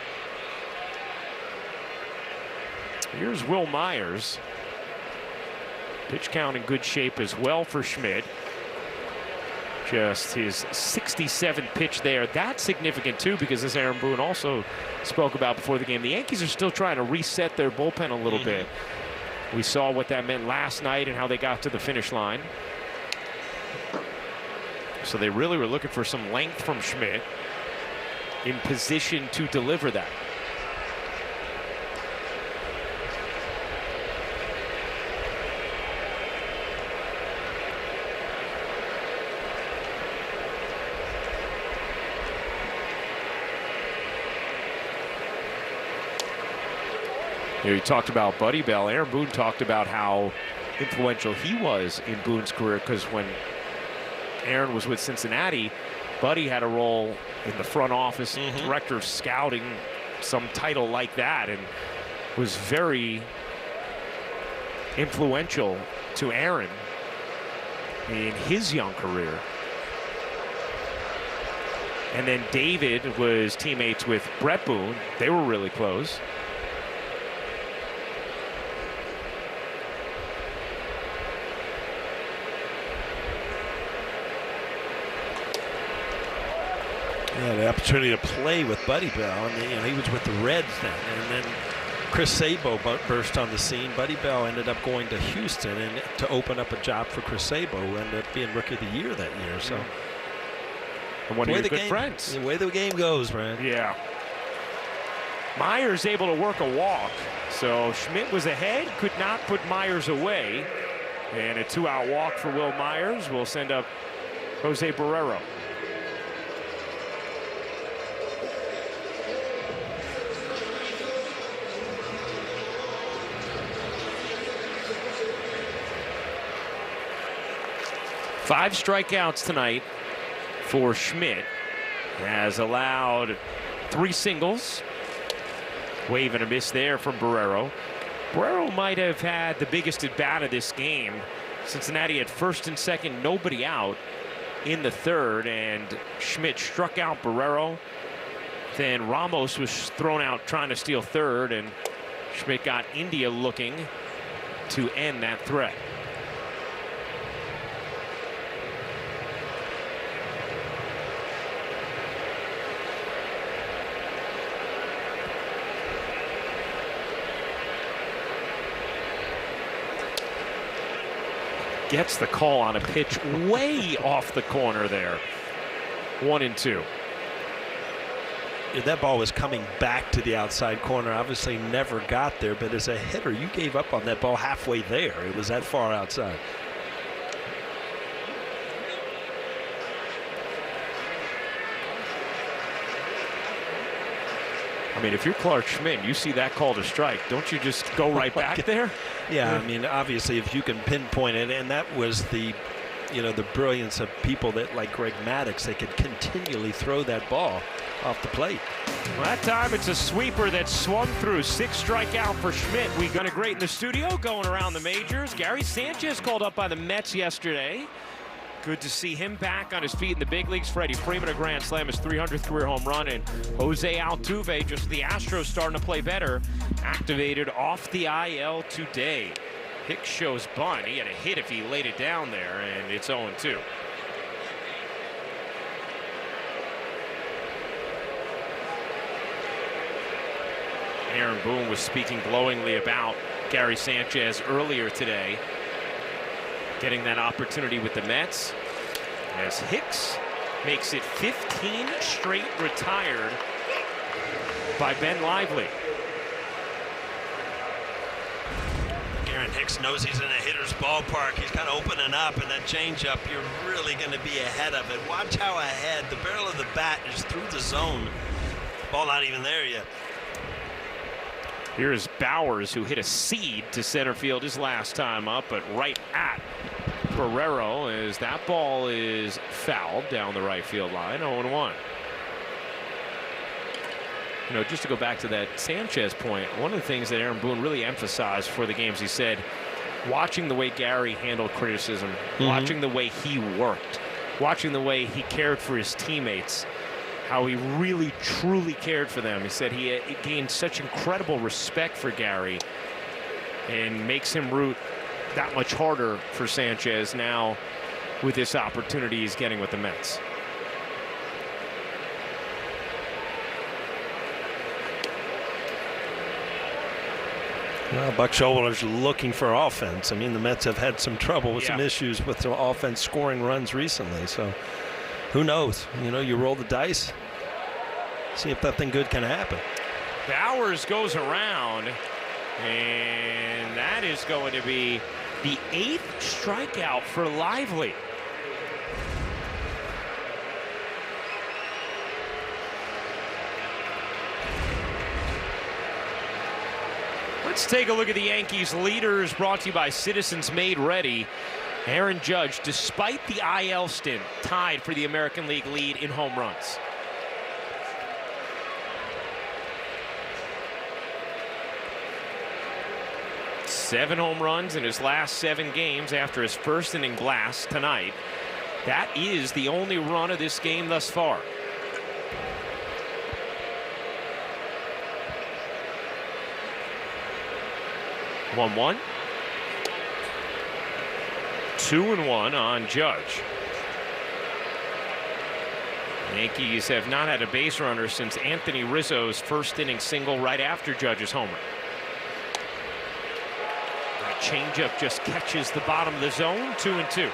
Here's Will Myers. Pitch count in good shape as well for Schmidt. Just his 67th pitch there. That's significant too, because as Aaron Boone also spoke about before the game, the Yankees are still trying to reset their bullpen a little bit. We saw what that meant last night and how they got to the finish line. So they really were looking for some length from Schmidt, in position to deliver that. You talked about Buddy Bell. Aaron Boone talked about how influential he was in Boone's career, because when Aaron was with Cincinnati, Buddy had a role in the front office, director of scouting, some title like that, and was very influential to Aaron. in his young career. And then David was teammates with Brett Boone. They were really close. Yeah, the opportunity to play with Buddy Bell, and he was with the Reds then, and then Chris Sabo burst on the scene. Buddy Bell ended up going to Houston and to open up a job for Chris Sabo, who ended up being Rookie of the Year that year. So, and one of your good friends. The way the game goes, man. Yeah. Myers able to work a walk, so Schmidt was ahead, could not put Myers away, and a 2-out walk for Will Myers will send up Jose Barrero. Five strikeouts tonight for Schmidt. Has allowed 3 singles. Wave and a miss there from Barrero. Barrero might have had the biggest at bat of this game. Cincinnati had first and second, nobody out in the third, and Schmidt struck out Barrero. Then Ramos was thrown out trying to steal third, and Schmidt got India looking to end that threat. Gets the call on a pitch way off the corner there. 1-2. Yeah, that ball was coming back to the outside corner. Obviously never got there, but as a hitter, you gave up on that ball halfway there. It was that far outside. I mean, if you're Clark Schmidt, you see that call to strike, don't you just go right back there? Yeah, I mean, obviously, if you can pinpoint it, and that was the, the brilliance of people that like Greg Maddux, they could continually throw that ball off the plate. Well, that time it's a sweeper that swung through. 6 strikeout for Schmidt. We got a great in the studio going around the majors. Gary Sanchez called up by the Mets yesterday. Good to see him back on his feet in the big leagues. Freddie Freeman, a grand slam, his 300th career home run. And Jose Altuve, just the Astros starting to play better, activated off the IL today. Hicks shows bunt. He had a hit if he laid it down there, and it's 0-2. Aaron Boone was speaking glowingly about Gary Sanchez earlier today, getting that opportunity with the Mets, as Hicks makes it 15 straight retired by Ben Lively. Aaron Hicks knows he's in a hitter's ballpark. He's kind of opening up, and that changeup, you're really going to be ahead of it. Watch how ahead. The barrel of the bat is through the zone. Ball not even there yet. Here's Bowers, who hit a seed to center field his last time up, but right at Barrero, as that ball is fouled down the right field line. 0-1. Just to go back to that Sanchez point, one of the things that Aaron Boone really emphasized for the games, he said, watching the way Gary handled criticism, watching the way he worked, watching the way he cared for his teammates, how he really truly cared for them. He said he gained such incredible respect for Gary, and makes him root that much harder for Sanchez now with this opportunity he's getting with the Mets. Well, Buck Showalter's looking for offense. I mean, the Mets have had some trouble with some issues with the offense scoring runs recently, so who knows? You roll the dice, see if nothing good can happen. Bowers goes around, and that is going to be the 8th strikeout for Lively. Let's take a look at the Yankees leaders, brought to you by Citizens Made Ready. Aaron Judge, despite the IL stint, tied for the American League lead in home runs. 7 home runs in his last 7 games after his first inning blast tonight. That is the only run of this game thus far. One. 2-1 on Judge. Yankees have not had a base runner since Anthony Rizzo's first inning single right after Judge's homer. That changeup just catches the bottom of the zone. 2-2.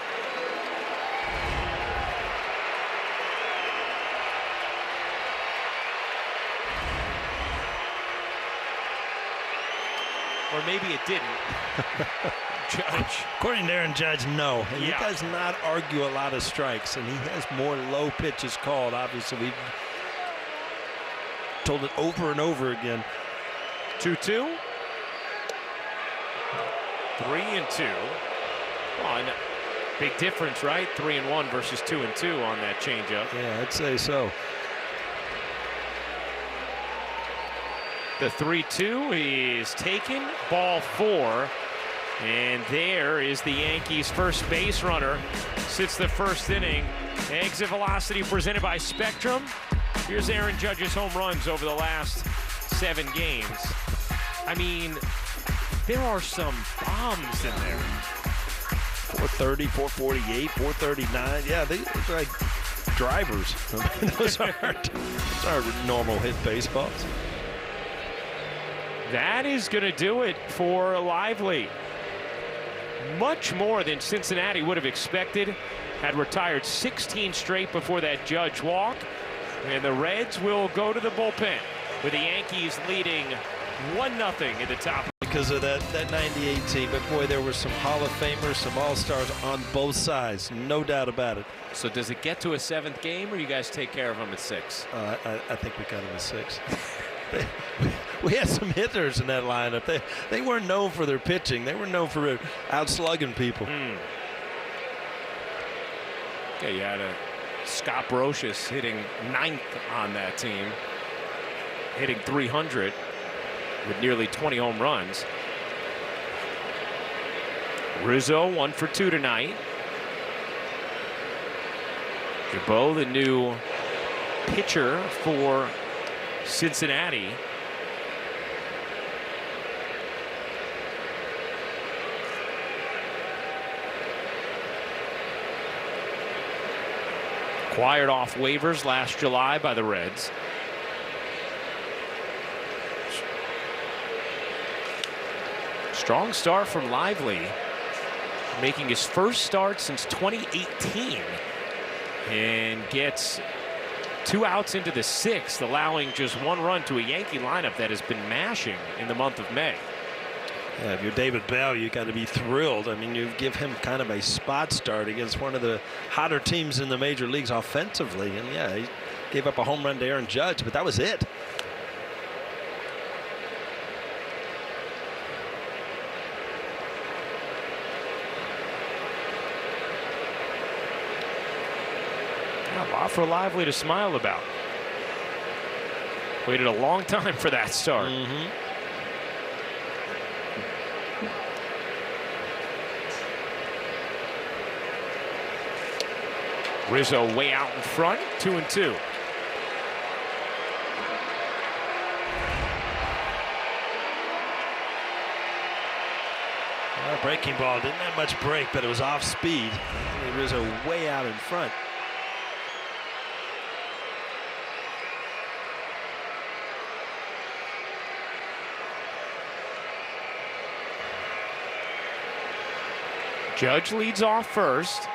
Or maybe it didn't. Judge. According to Aaron Judge, no. And Yeah. he does not argue a lot of strikes, and he has more low pitches called. Obviously, we've told it over and over again. 2-2. 3-2. Well, and big difference, right? 3-1 versus 2-2 on that changeup. Yeah, I'd say so. The 3-2 is taken. Ball 4. And there is the Yankees' first base runner since the first inning. Exit velocity presented by Spectrum. Here's Aaron Judge's home runs over the last 7 games. I mean, there are some bombs in there. 430, 448, 439. Yeah, those are like drivers. Those aren't normal hit baseballs. That is going to do it for Lively. Much more than Cincinnati would have expected. Had retired 16 straight before that Judge walk. And the Reds will go to the bullpen with the Yankees leading 1-0 in the top. Because of that 98 team. But boy, there were some Hall of Famers, some All-Stars on both sides. No doubt about it. So does it get to a 7th game, or you guys take care of them at 6? I think we got them at 6. We had some hitters in that lineup. They weren't known for their pitching. They were known for outslugging people. Yeah, you had Scott Brocious hitting 9th on that team, hitting 300 with nearly 20 home runs. Rizzo 1 for 2 tonight. Jabot, the new pitcher for Cincinnati. Acquired off waivers last July by the Reds. Strong start from Lively, making his first start since 2018, and gets 2 outs into the 6th, allowing just 1 run to a Yankee lineup that has been mashing in the month of May. Yeah, if you're David Bell, you got to be thrilled. I mean, you give him kind of a spot start against one of the hotter teams in the major leagues offensively. And yeah, he gave up a home run to Aaron Judge, but that was it. A lot for Lively to smile about. Waited a long time for that start. Rizzo way out in front, 2-2. Breaking ball didn't have much break, but it was off speed. Rizzo way out in front. Judge leads off first.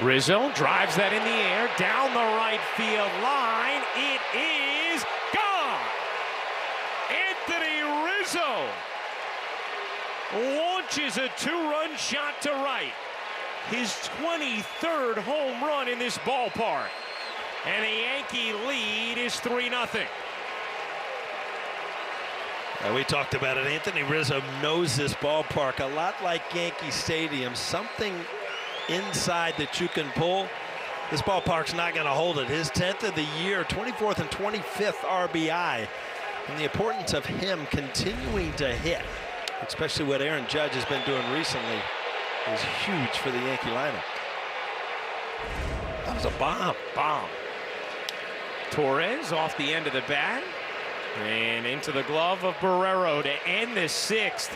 Rizzo drives that in the air down the right field line. It is gone. Anthony Rizzo launches a 2-run shot to right. His 23rd home run in this ballpark. And the Yankee lead is 3-0. We talked about it. Anthony Rizzo knows this ballpark a lot like Yankee Stadium. Something inside that you can pull. This ballpark's not going to hold it. His 10th of the year, 24th and 25th RBI. And the importance of him continuing to hit, especially what Aaron Judge has been doing recently, is huge for the Yankee lineup. That was a bomb. Torres off the end of the bat and into the glove of Barrero to end the 6th.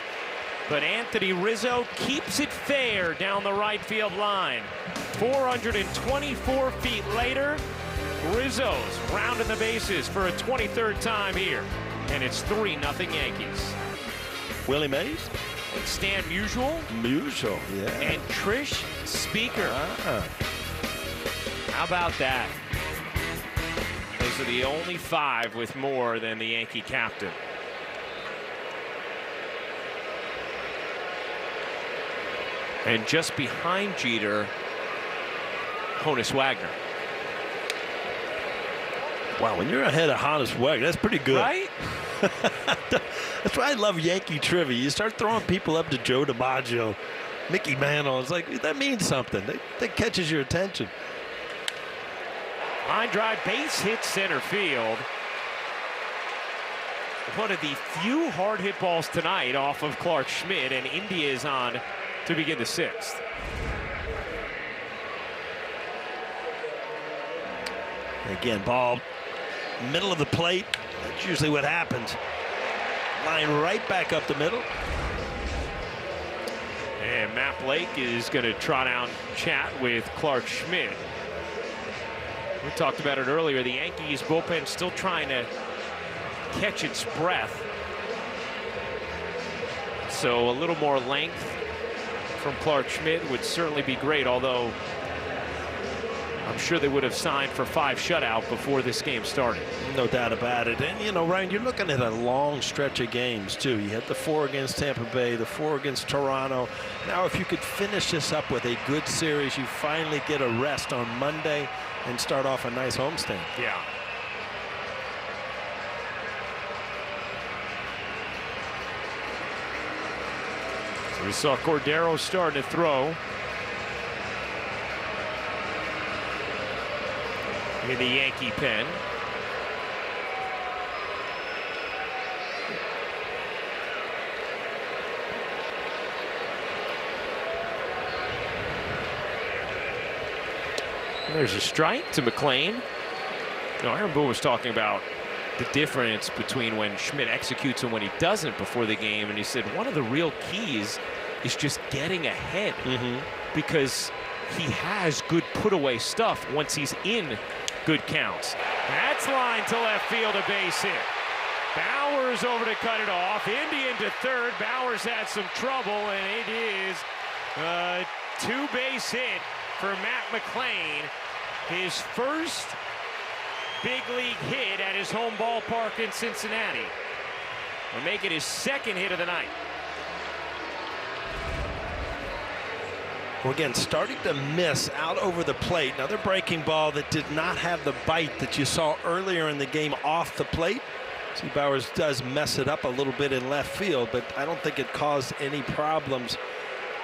But Anthony Rizzo keeps it fair down the right field line. 424 feet later, Rizzo's rounding the bases for a 23rd time here. And it's 3-0 Yankees. Willie Mays? And Stan Musial. Yeah. And Trish Speaker. How about that? Those are the only 5 with more than the Yankee captain. And just behind Jeter, Honus Wagner. Wow, when you're ahead of Honus Wagner, that's pretty good. Right? That's why I love Yankee trivia. You start throwing people up to Joe DiMaggio, Mickey Mantle. It's like, that means something. That catches your attention. Line drive, base hit center field. One of the few hard hit balls tonight off of Clark Schmidt, and India is on to begin the 6th. Again, ball middle of the plate. That's usually what happens. Line right back up the middle. And Matt Blake is going to trot out chat with Clark Schmidt. We talked about it earlier. The Yankees bullpen still trying to catch its breath. So a little more length from Clark Schmidt would certainly be great, although I'm sure they would have signed for 5 shutout before this game started. No doubt about it. And, you know, Ryan, you're looking at a long stretch of games, too. You had the 4 against Tampa Bay, the 4 against Toronto. Now, if you could finish this up with a good series, you finally get a rest on Monday and start off a nice homestand. Yeah. So we saw Cordero starting to throw in the Yankee pen. There's a strike to McClain. You know, Aaron Boone was talking about the difference between when Schmidt executes and when he doesn't before the game, and he said one of the real keys is just getting ahead because he has good put-away stuff once he's in good counts. That's line to left field, a base hit. Bowers over to cut it off. Indian to third. Bowers had some trouble, and it is a 2-base hit for Matt McClain. His first big league hit at his home ballpark in Cincinnati. Will make it his 2nd hit of the night. Well, again, starting to miss out over the plate. Another breaking ball that did not have the bite that you saw earlier in the game off the plate. See, Bowers does mess it up a little bit in left field, but I don't think it caused any problems.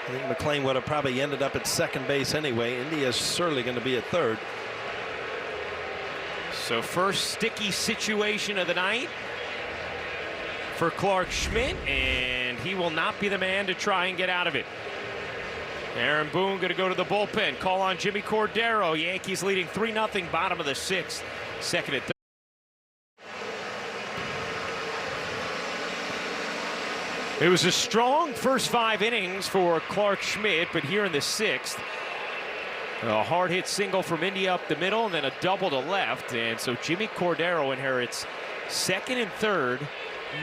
I think McClain would have probably ended up at second base anyway. India's certainly going to be at third. So first sticky situation of the night for Clark Schmidt, and he will not be the man to try and get out of it. Aaron Boone going to go to the bullpen. Call on Jimmy Cordero. Yankees leading 3-0, bottom of the 6th. 2nd and 3rd. It was a strong first 5 innings for Clark Schmidt, but here in the 6th, a hard hit single from India up the middle and then a double to left. And so Jimmy Cordero inherits 2nd and 3rd.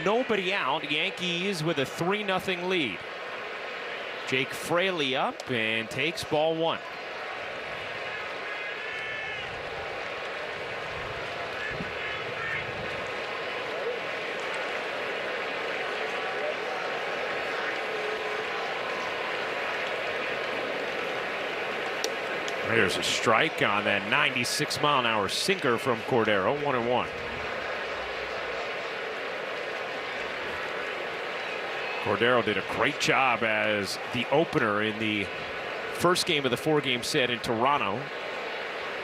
Nobody out. Yankees with a 3-0 lead. Jake Fraley up and takes ball 1. There's a strike on that 96-mile-an-hour sinker from Cordero. 1-1. Cordero did a great job as the opener in the first game of the 4-game set in Toronto.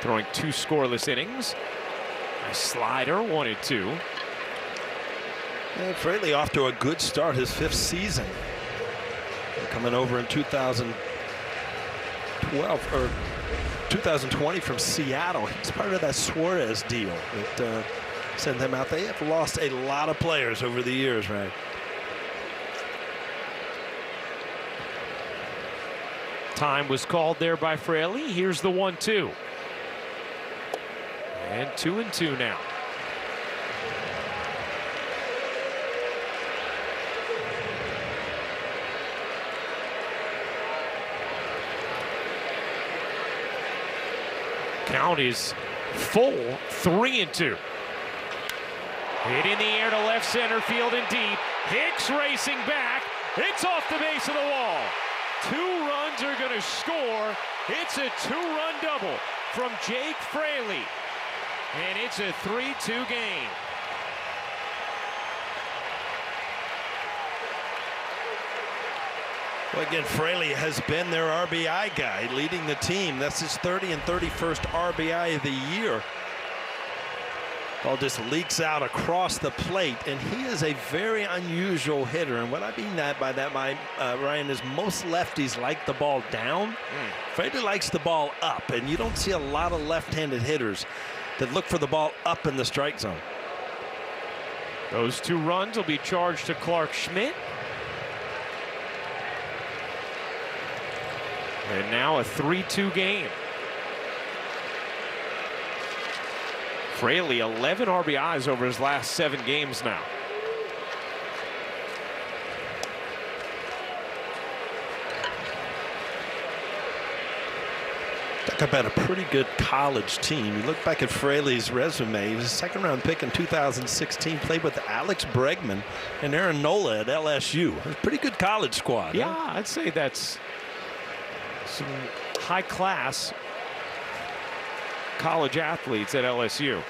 throwing 2 scoreless innings. A slider, 1-2. Yeah, Fraley off to a good start, his 5th season. Coming over in 2012 or 2020 from Seattle. He's part of that Suarez deal that sent them out. They have lost a lot of players over the years, right? Time was called there by Fraley. Here's the 1-2. And 2-2 now. Count is full, 3-2. Hit in the air to left center field and deep. Hicks racing back. It's off the base of the wall. 2 runs are going to score. It's a 2-run double from Jake Fraley. And it's a 3-2 game. Well, again, Fraley has been their RBI guy, leading the team. That's his 30 and 31st RBI of the year. Ball just leaks out across the plate, and he is a very unusual hitter. And what I mean by that, Ryan, is most lefties like the ball down. Fraley likes the ball up, and you don't see a lot of left-handed hitters that look for the ball up in the strike zone. Those 2 runs will be charged to Clark Schmidt. And now a 3-2 game. Fraley 11 RBIs over his last 7 games now. Talk about a pretty good college team. You look back at Fraley's resume. He was a 2nd-round pick in 2016. Played with Alex Bregman and Aaron Nola at LSU. A pretty good college squad. Yeah, huh? I'd say that's some high-class college athletes at LSU.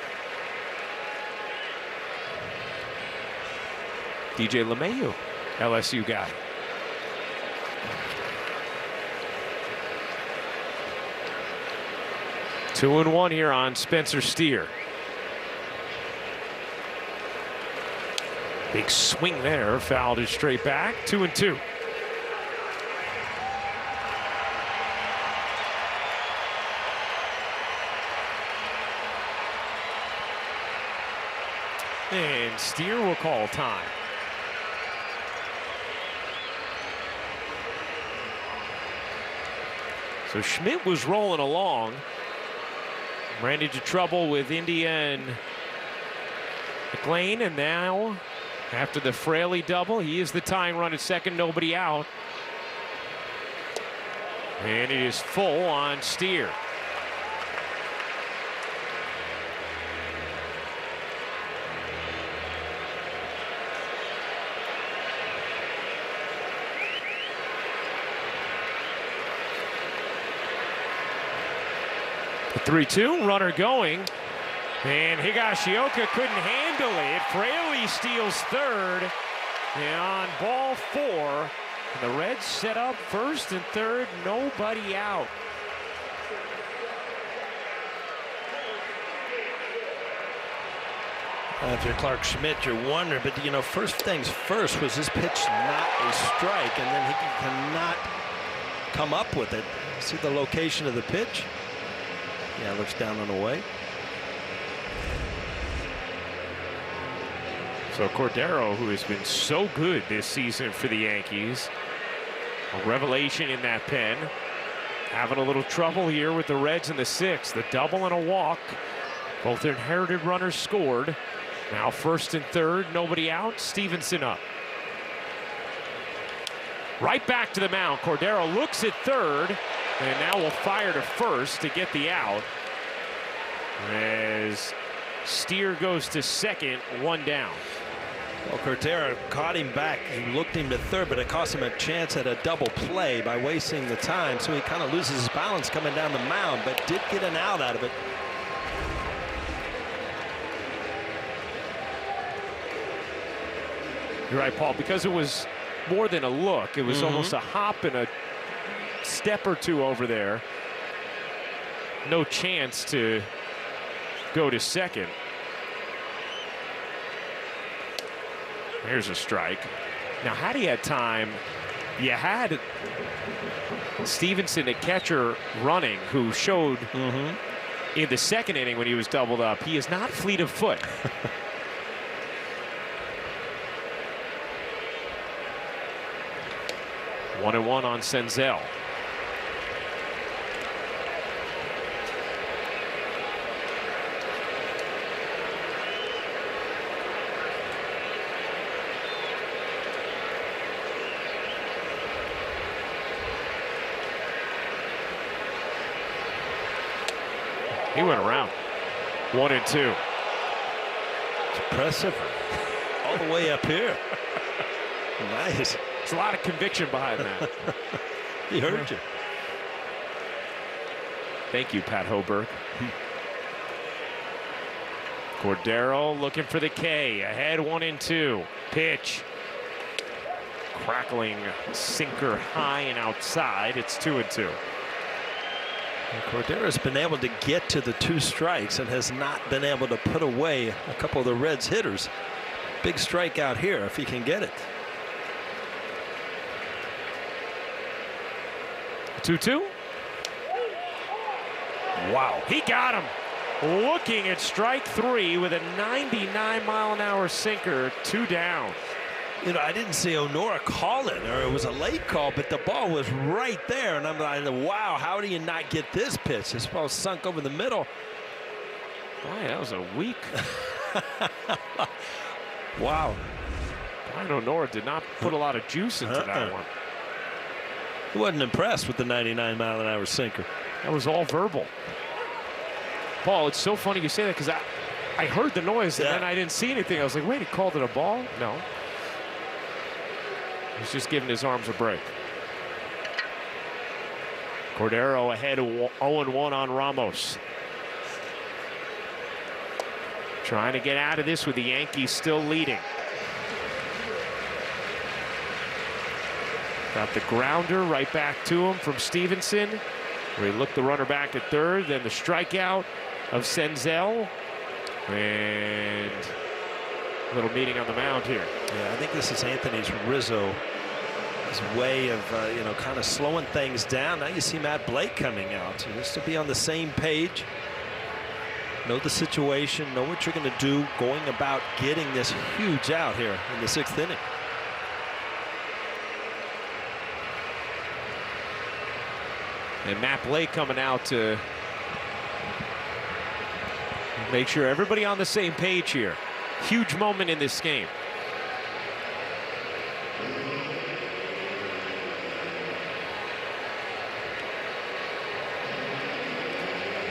DJ LeMahieu, LSU guy. Two and one here on Spencer Steer. Big swing there, fouled it straight back. 2-2. And Steer will call time. So Schmidt was rolling along. Ran into trouble with India and McLean, and now after the Fraley double, he is the tying run at second, nobody out. And it is full on Steer. The 3-2, runner going, and Higashioka couldn't handle it. Fraley steals third, and on ball 4, the Reds set up first and third, nobody out. If you're Clark Schmidt, you're wondering, but you know, first things first, was his pitch not a strike, and then he cannot come up with it. See the location of the pitch? Yeah, looks down and away. So Cordero, who has been so good this season for the Yankees, a revelation in that pen, having a little trouble here with the Reds in the 6th. The double and a walk. Both inherited runners scored. Now first and third, nobody out. Stevenson up. Right back to the mound. Cordero looks at third, and now will fire to first to get the out. As Steer goes to second, 1 down. Well, Cordero caught him back. He looked him to third, but it cost him a chance at a double play by wasting the time. So he kind of loses his balance coming down the mound, but did get an out of it. You're right, Paul, because it was more than a look. It was almost a hop and a step or two over there. no chance to go to second. Here's a strike. Now, had he had time, you had Stevenson, the catcher, running, who showed in the second inning when he was doubled up. He is not fleet of foot. 1-1 on Senzel. He went around. 1-2. It's impressive. All the way up here. Nice. There's a lot of conviction behind that. He heard you. Thank you, Pat Hoberg. Cordero looking for the K. Ahead 1-2. Pitch. Crackling sinker high and outside. It's 2-2. Cordero's been able to get to the 2 strikes and has not been able to put away a couple of the Reds hitters. Big strike out here if he can get it. 2-2. Wow, he got him. Looking at strike 3 with a 99-mile-an-hour sinker. 2 down. You know, I didn't see Honora call it, or it was a late call, but the ball was right there. And I'm like, wow, how do you not get this pitch? This ball sunk over the middle. Boy, that was a weak. Wow. Brian Honora did not put a lot of juice into that one. He wasn't impressed with the 99-mile-an-hour sinker. That was all verbal. Paul, it's so funny you say that because I heard the noise and then I didn't see anything. I was like, wait, he called it a ball? No. He's just giving his arms a break. Cordero ahead 0-1 on Ramos. Trying to get out of this with the Yankees still leading. Got the grounder right back to him from Stevenson, where he looked the runner back at third. Then the strikeout of Senzel. And a little meeting on the mound here. Yeah, I think this is Anthony Rizzo's way of, you know, kind of slowing things down. Now you see Matt Blake coming out. So just to be on the same page, know the situation, know what you're going to do, going about getting this huge out here in the 6th inning. And Matt Blake coming out to make sure everybody on the same page here. Huge moment in this game.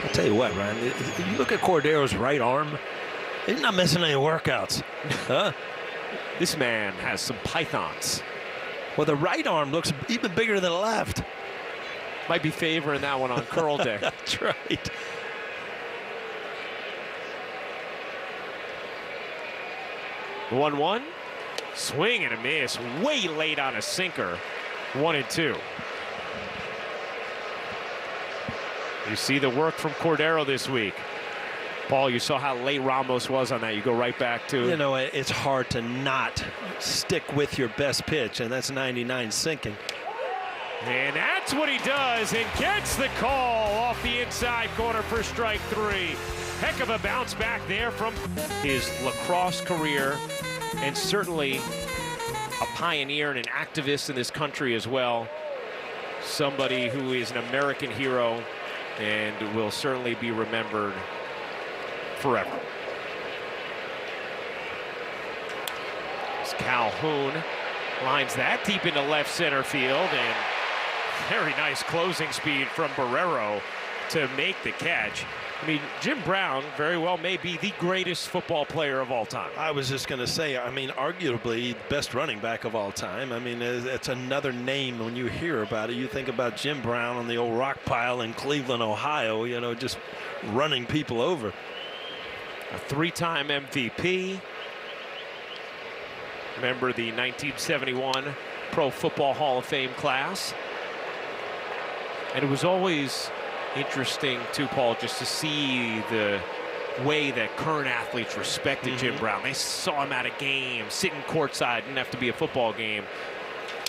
I'll tell you what, Ryan, if you look at Cordero's right arm, he's not missing any workouts. Huh? This man has some pythons. Well, the right arm looks even bigger than the left. Might be favoring that one on curl day. That's right. The 1-1. Swing and a miss. Way late on a sinker. 1-2. You see the work from Cordero this week. Paul, you saw how late Ramos was on that. You go right back to. You know, it's hard to not stick with your best pitch, and that's 99 sinking. And that's what he does, and gets the call off the inside corner for strike 3. Heck of a bounce back there from his lacrosse career, and certainly a pioneer and an activist in this country as well. Somebody who is an American hero and will certainly be remembered forever. As Calhoun lines that deep into left center field, and very nice closing speed from Barrero to make the catch. I mean, Jim Brown very well may be the greatest football player of all time. I was just going to say, I mean, arguably best running back of all time. I mean, it's another name when you hear about it. You think about Jim Brown on the old rock pile in Cleveland, Ohio, you know, just running people over. A 3-time MVP. Remember the 1971 Pro Football Hall of Fame class. And it was always interesting too, Paul, just to see the way that current athletes respected Jim Brown. They saw him at a game, sitting courtside, didn't have to be a football game.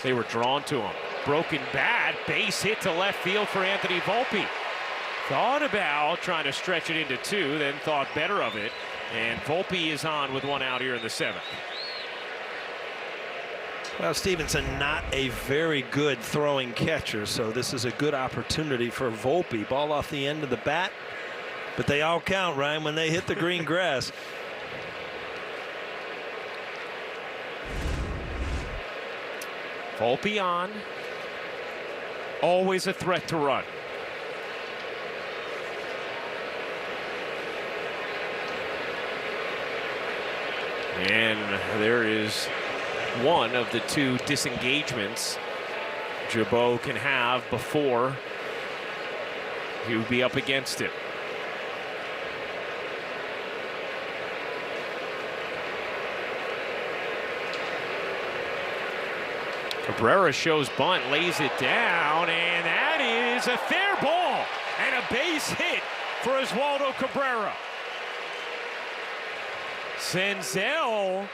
They were drawn to him. Broken bat, base hit to left field for Anthony Volpe. Thought about trying to stretch it into 2, then thought better of it. And Volpe is on with 1 out here in the 7th. Well, Stevenson not a very good throwing catcher, so this is a good opportunity for Volpe. Ball off the end of the bat, but they all count, Ryan, when they hit the green grass. Volpe on. Always a threat to run. And there is one of the 2 disengagements Jabot can have before he would be up against it. Cabrera shows bunt, lays it down, and that is a fair ball and a base hit for Oswaldo Cabrera. Senzel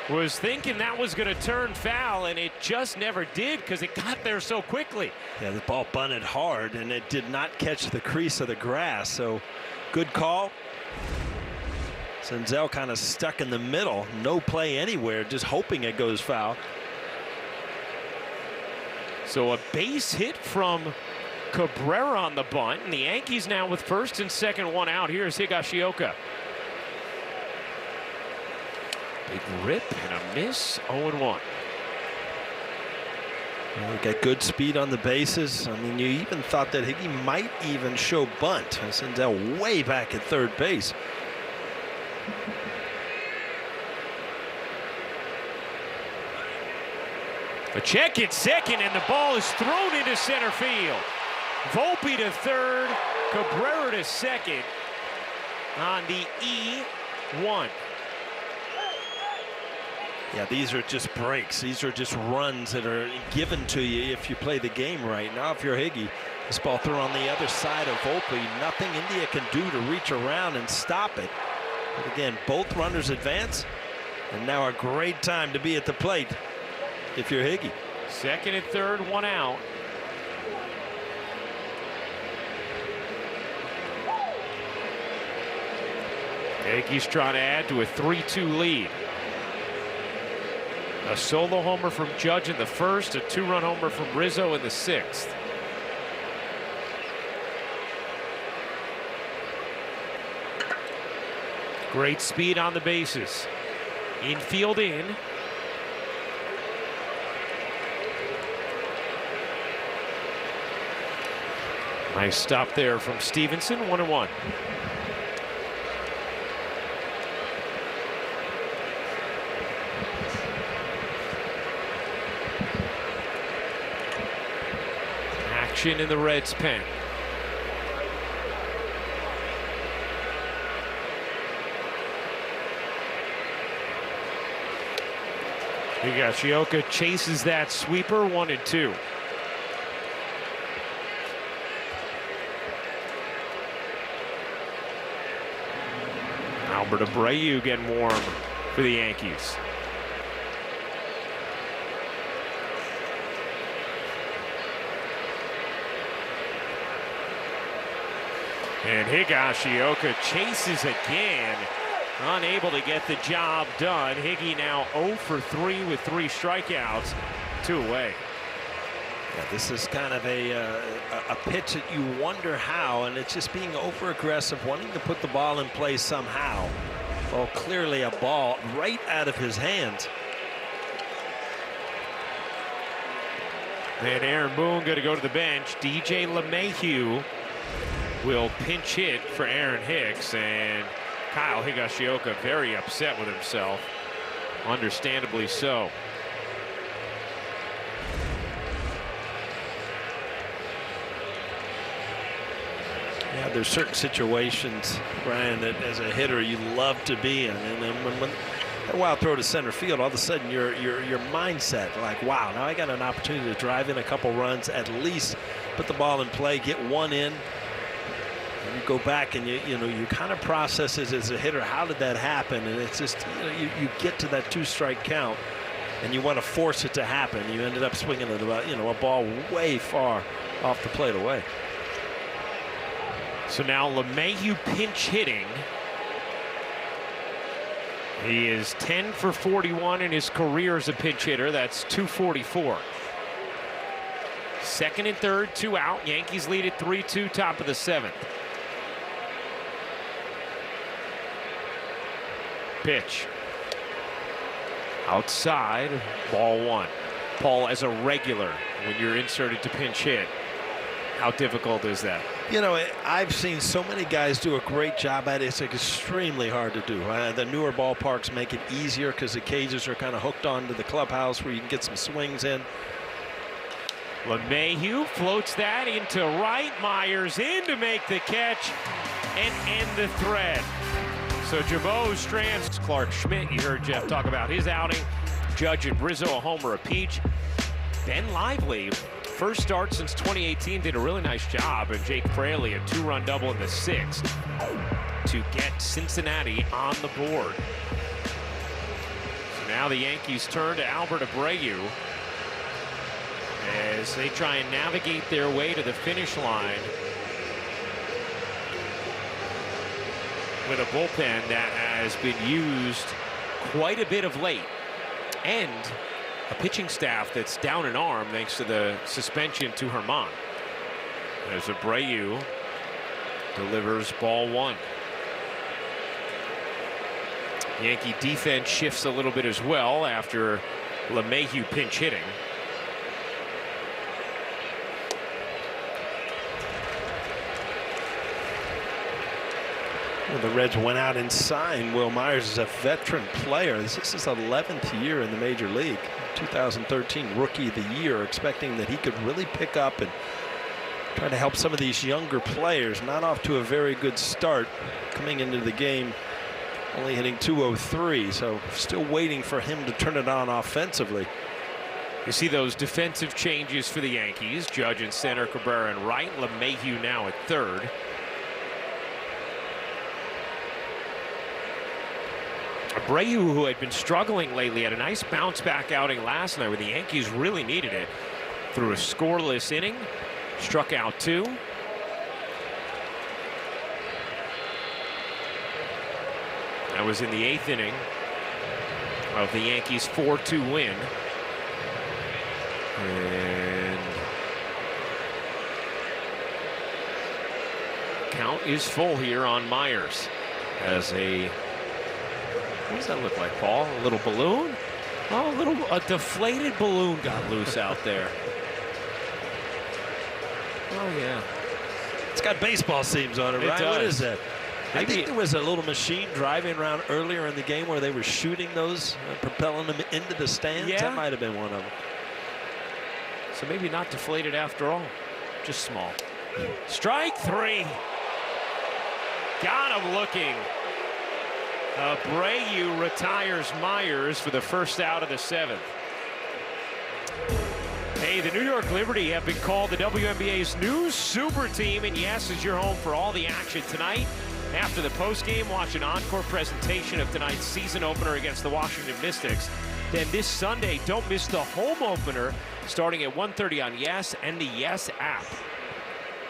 was thinking that was going to turn foul, and it just never did because it got there so quickly. Yeah, the ball bunted hard, and it did not catch the crease of the grass, so good call. Senzel kind of stuck in the middle, no play anywhere, just hoping it goes foul. So a base hit from Cabrera on the bunt, and the Yankees now with first and second, 1 out. Here's Higashioka. Big rip and a miss, 0-1. Well, we got good speed on the bases. I mean, you even thought that Higgy might even show bunt. Senzel way back at third base. A check at second, and the ball is thrown into center field. Volpe to third, Cabrera to second on the E1. Yeah, these are just breaks. These are just runs that are given to you if you play the game right. Now, if you're Higgy, this ball thrown on the other side of Volpe, nothing India can do to reach around and stop it. But again, both runners advance, and now a great time to be at the plate if you're Higgy. Second and third, 1 out. Yankees trying to add to a 3-2 lead. A solo homer from Judge in the first, a 2-run homer from Rizzo in the 6th. Great speed on the bases. Infield in. Nice stop there from Stevenson, 1-1. Action in the Reds' pen. Higashioka chases that sweeper, 1-2. Albert Abreu getting warm for the Yankees. And Higashioka chases again, unable to get the job done. Higgy now 0 for 3 with 3 strikeouts, 2 away. Yeah, this is kind of a pitch that you wonder how, and it's just being over aggressive, wanting to put the ball in play somehow. Well, clearly a ball right out of his hands. And Aaron Boone going to go to the bench. DJ LeMahieu will pinch hit for Aaron Hicks, and Kyle Higashioka very upset with himself, understandably so. Yeah, there's certain situations, Brian, that as a hitter you love to be in, and then when That wild throw to center field, all of a sudden your mindset, like, wow, now I got an opportunity to drive in a couple runs, at least put the ball in play, get one in. And you go back and you kind of process it as a hitter. How did that happen? And it's just, you get to that 2-strike count and you want to force it to happen. You ended up swinging it about, a ball way far off the plate away. So now LeMahieu pinch hitting. He is 10 for 41 in his career as a pinch hitter. That's 244. Second and third, 2 out. Yankees lead at 3-2, top of the 7th. Pitch. Outside, ball 1. Paul, as a regular, when you're inserted to pinch hit, how difficult is that? I've seen so many guys do a great job at it. It's extremely hard to do. The newer ballparks make it easier because the cages are kind of hooked onto the clubhouse where you can get some swings in. LeMahieu floats that into right. Myers in to make the catch and end the thread. So Jabot strands Clark Schmidt. You heard Jeff talk about his outing. Judge and Rizzo a homer apiece. Ben Lively, first start since 2018, did a really nice job, and Jake Fraley a 2-run double in the 6th to get Cincinnati on the board. So now the Yankees turn to Albert Abreu as they try and navigate their way to the finish line with a bullpen that has been used quite a bit of late, and a pitching staff that's down an arm thanks to the suspension to Herman. As Abreu delivers ball 1. Yankee defense shifts a little bit as well after LeMahieu pinch hitting. Well, the Reds went out and signed Will Myers as a veteran player. This is his 11th year in the major league. 2013 Rookie of the Year, expecting that he could really pick up and try to help some of these younger players. Not off to a very good start coming into the game, only hitting .203, so still waiting for him to turn it on offensively. You see those defensive changes for the Yankees. Judge in center, Cabrera in right, LeMahieu now at third. Abreu, who had been struggling lately, had a nice bounce back outing last night where the Yankees really needed it. Through a scoreless inning, struck out 2. That was in the 8th inning of the Yankees' 4-2 win. And count is full here on Myers as a, what does that look like, Paul? A little balloon? Oh, a deflated balloon got loose out there. Oh, yeah. It's got baseball seams on it, right? What is that? I think there was a little machine driving around earlier in the game where they were shooting those, propelling them into the stands. Yeah. That might have been one of them. So maybe not deflated after all, just small. Strike 3. Got him looking. Abreu retires Myers for the first out of the 7th. Hey, the New York Liberty have been called the WNBA's new super team, and yes, is your home for all the action tonight. After the postgame, watch an encore presentation of tonight's season opener against the Washington Mystics. Then this Sunday, don't miss the home opener starting at 1:30 on Yes and the Yes app.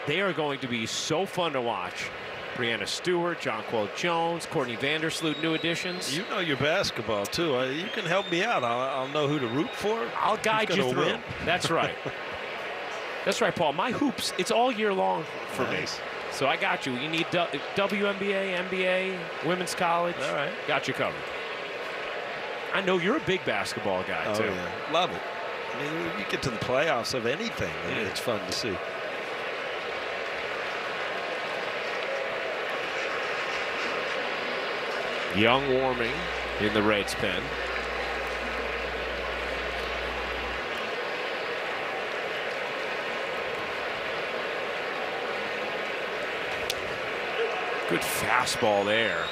They are going to be so fun to watch. Brianna Stewart, Jonquel Jones, Courtney Vandersloot, new additions. You know your basketball, too. You can help me out. I'll know who to root for. I'll guide you through. Win. That's right. That's right, Paul. My hoops, it's all year long for me. So I got you. You need WNBA, NBA, women's college. All right. Got you covered. I know you're a big basketball guy, too. Yeah. Love it. I mean, when you get to the playoffs of anything, it's fun to see. Young warming in the Reds pen. Good fastball there.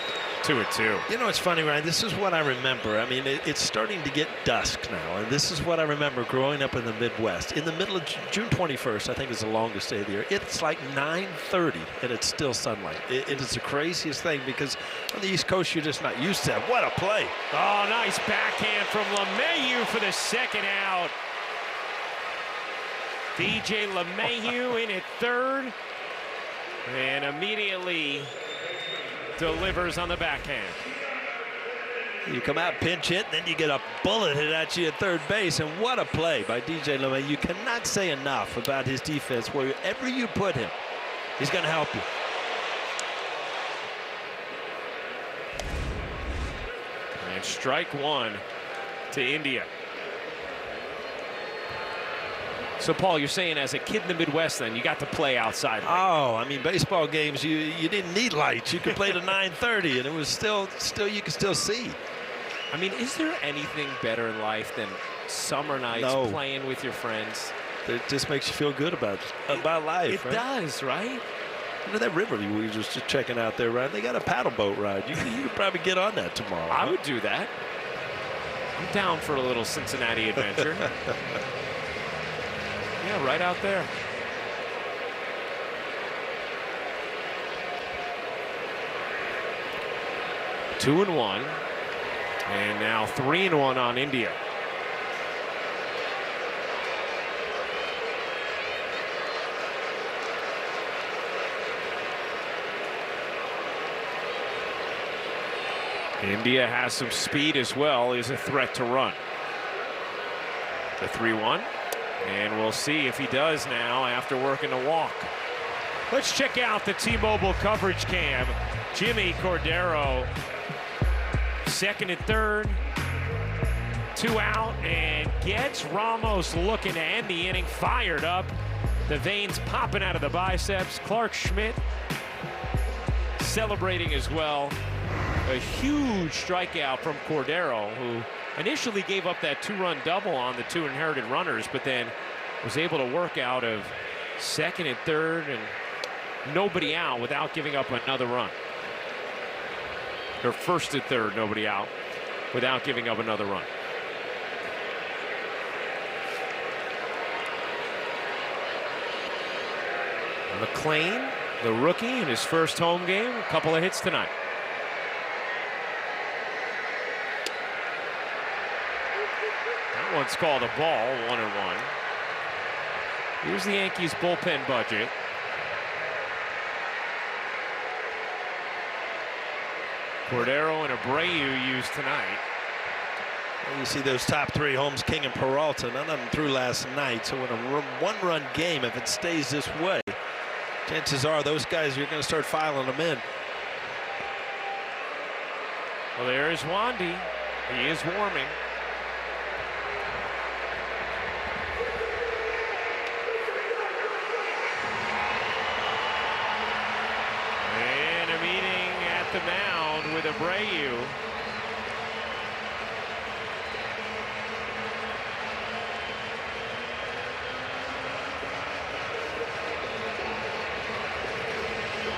2-2. You know, it's funny, Ryan. This is what I remember. I mean, it's starting to get dusk now, and this is what I remember growing up in the Midwest. In the middle of June 21st, I think is the longest day of the year. It's like 9:30, and it's still sunlight. It is the craziest thing because on the East Coast, you're just not used to that. What a play! Oh, nice backhand from LeMahieu for the second out. DJ LeMahieu in at third, and immediately delivers on the backhand. You come out pinch hit, then you get a bullet hit at you at third base, and what a play by DJ LeMahieu. You cannot say enough about his defense. Wherever you put him, he's going to help you. And strike one to India. So, Paul, you're saying as a kid in the Midwest, then, you got to play outside. Oh, I mean, baseball games, you didn't need lights. You could play to 9:30, and it was still you could still see. I mean, is there anything better in life than summer nights playing with your friends? It just makes you feel good about life. It does, right? You know, that river we were just checking out there, right? They got a paddle boat ride. You could probably get on that tomorrow. I would do that. I'm down for a little Cincinnati adventure. Yeah, right out there. Two and one, and now 3-1 on India. India has some speed as well, is a threat to run. The 3-1. And we'll see if he does now after working a walk. Let's check out the T-Mobile coverage cam. Jimmy Cordero, second and third, 2 out, and gets Ramos looking to end the inning, fired up. The veins popping out of the biceps. Clark Schmidt celebrating as well. A huge strikeout from Cordero, who initially gave up that 2-run double on the 2 inherited runners, but then was able to work out of second and third and nobody out without giving up another run. Or first and third, nobody out without giving up another run. McLean, the rookie, in his first home game, a couple of hits tonight. That one's called a ball, 1-1. Here's the Yankees bullpen budget. Cordero and Abreu used tonight. And you see those top 3, Holmes, King, and Peralta. None of them threw last night. So in a one-run game, if it stays this way, chances are those guys, you're going to start filing them in. Well, there's Wandy. He is warming. And a meeting at the mound with Abreu.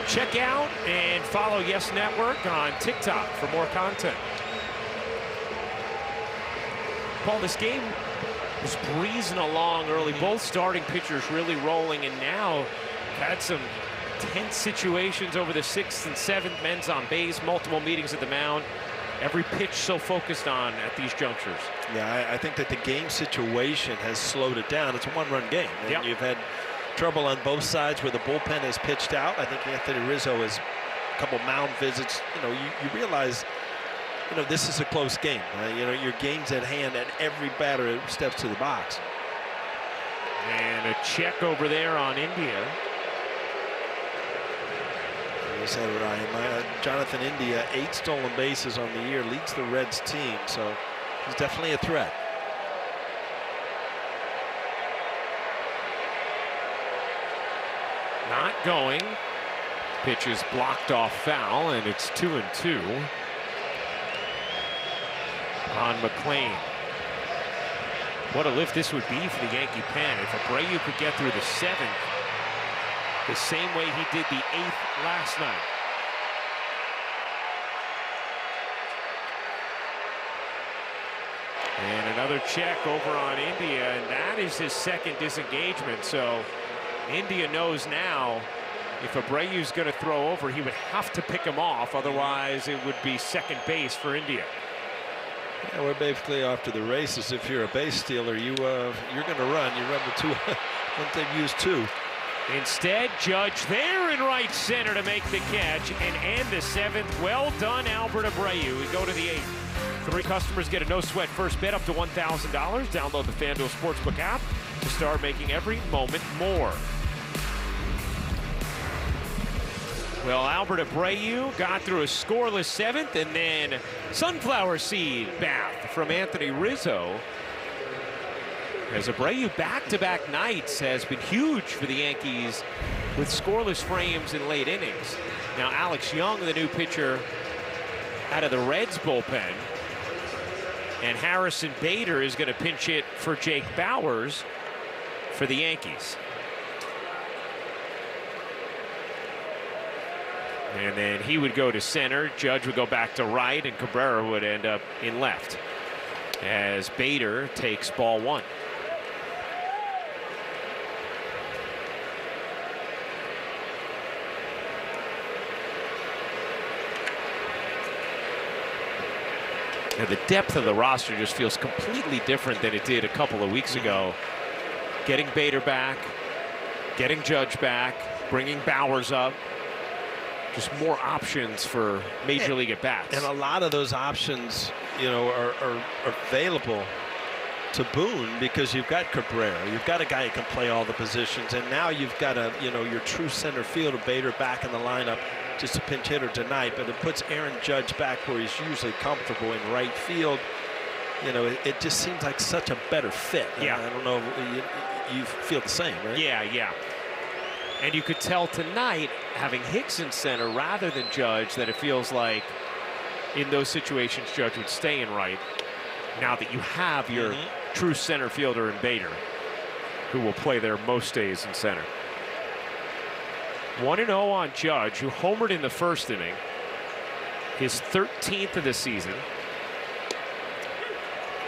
Check out and follow Yes Network on TikTok for more content. Paul, this game was breezing along early. Both starting pitchers really rolling, and now had some tense situations over the 6th and 7th. Men's on base, multiple meetings at the mound. Every pitch so focused on at these junctures. Yeah, I think that the game situation has slowed it down. It's a one-run game. And yep. You've had trouble on both sides where the bullpen has pitched out. I think Anthony Rizzo has a couple mound visits. You know, you realize, you know, this is a close game. You know, your game's at hand and every batter steps to the box. And a check over there on India. You said, Ryan, Jonathan India, 8 stolen bases on the year, leads the Reds team, so he's definitely a threat. Not going. Pitch is blocked off foul, and it's 2-2 on McLean. What a lift this would be for the Yankee pen if Abreu could get through the 7th the same way he did the 8th last night. Another check over on India, and that is his second disengagement. So India knows now if Abreu's going to throw over, he would have to pick him off. Otherwise, it would be second base for India. Yeah, we're basically off to the races. If you're a base stealer, you're going to run. You run the two. Once they've used two. Instead, Judge there in right center to make the catch and end the seventh. Well done, Albert Abreu. We go to the eighth. 3 customers get a no-sweat first bet up to $1,000. Download the FanDuel Sportsbook app to start making every moment more. Well, Albert Abreu got through a scoreless seventh, and then sunflower seed bath from Anthony Rizzo. As Abreu back-to-back nights has been huge for the Yankees with scoreless frames in late innings. Now Alex Young, the new pitcher out of the Reds bullpen, and Harrison Bader is going to pinch hit for Jake Bauers for the Yankees. And then he would go to center, Judge would go back to right, and Cabrera would end up in left as Bader takes ball 1. Now the depth of the roster just feels completely different than it did a couple of weeks ago. Getting Bader back, getting Judge back, bringing Bauers up. Just more options for major league at bats. And a lot of those options, are available to Boone because you've got Cabrera, you've got a guy who can play all the positions, and now you've got your true center fielder Bader back in the lineup, just a pinch hitter tonight, but it puts Aaron Judge back where he's usually comfortable in right field. It just seems like such a better fit. Yeah. I don't know if you feel the same, right? Yeah. And you could tell tonight, having Hicks in center rather than Judge, that it feels like in those situations Judge would stay in right. Now that you have your true center fielder in Bader, who will play there most days in center. 1-0 on Judge, who homered in the first inning. His 13th of the season.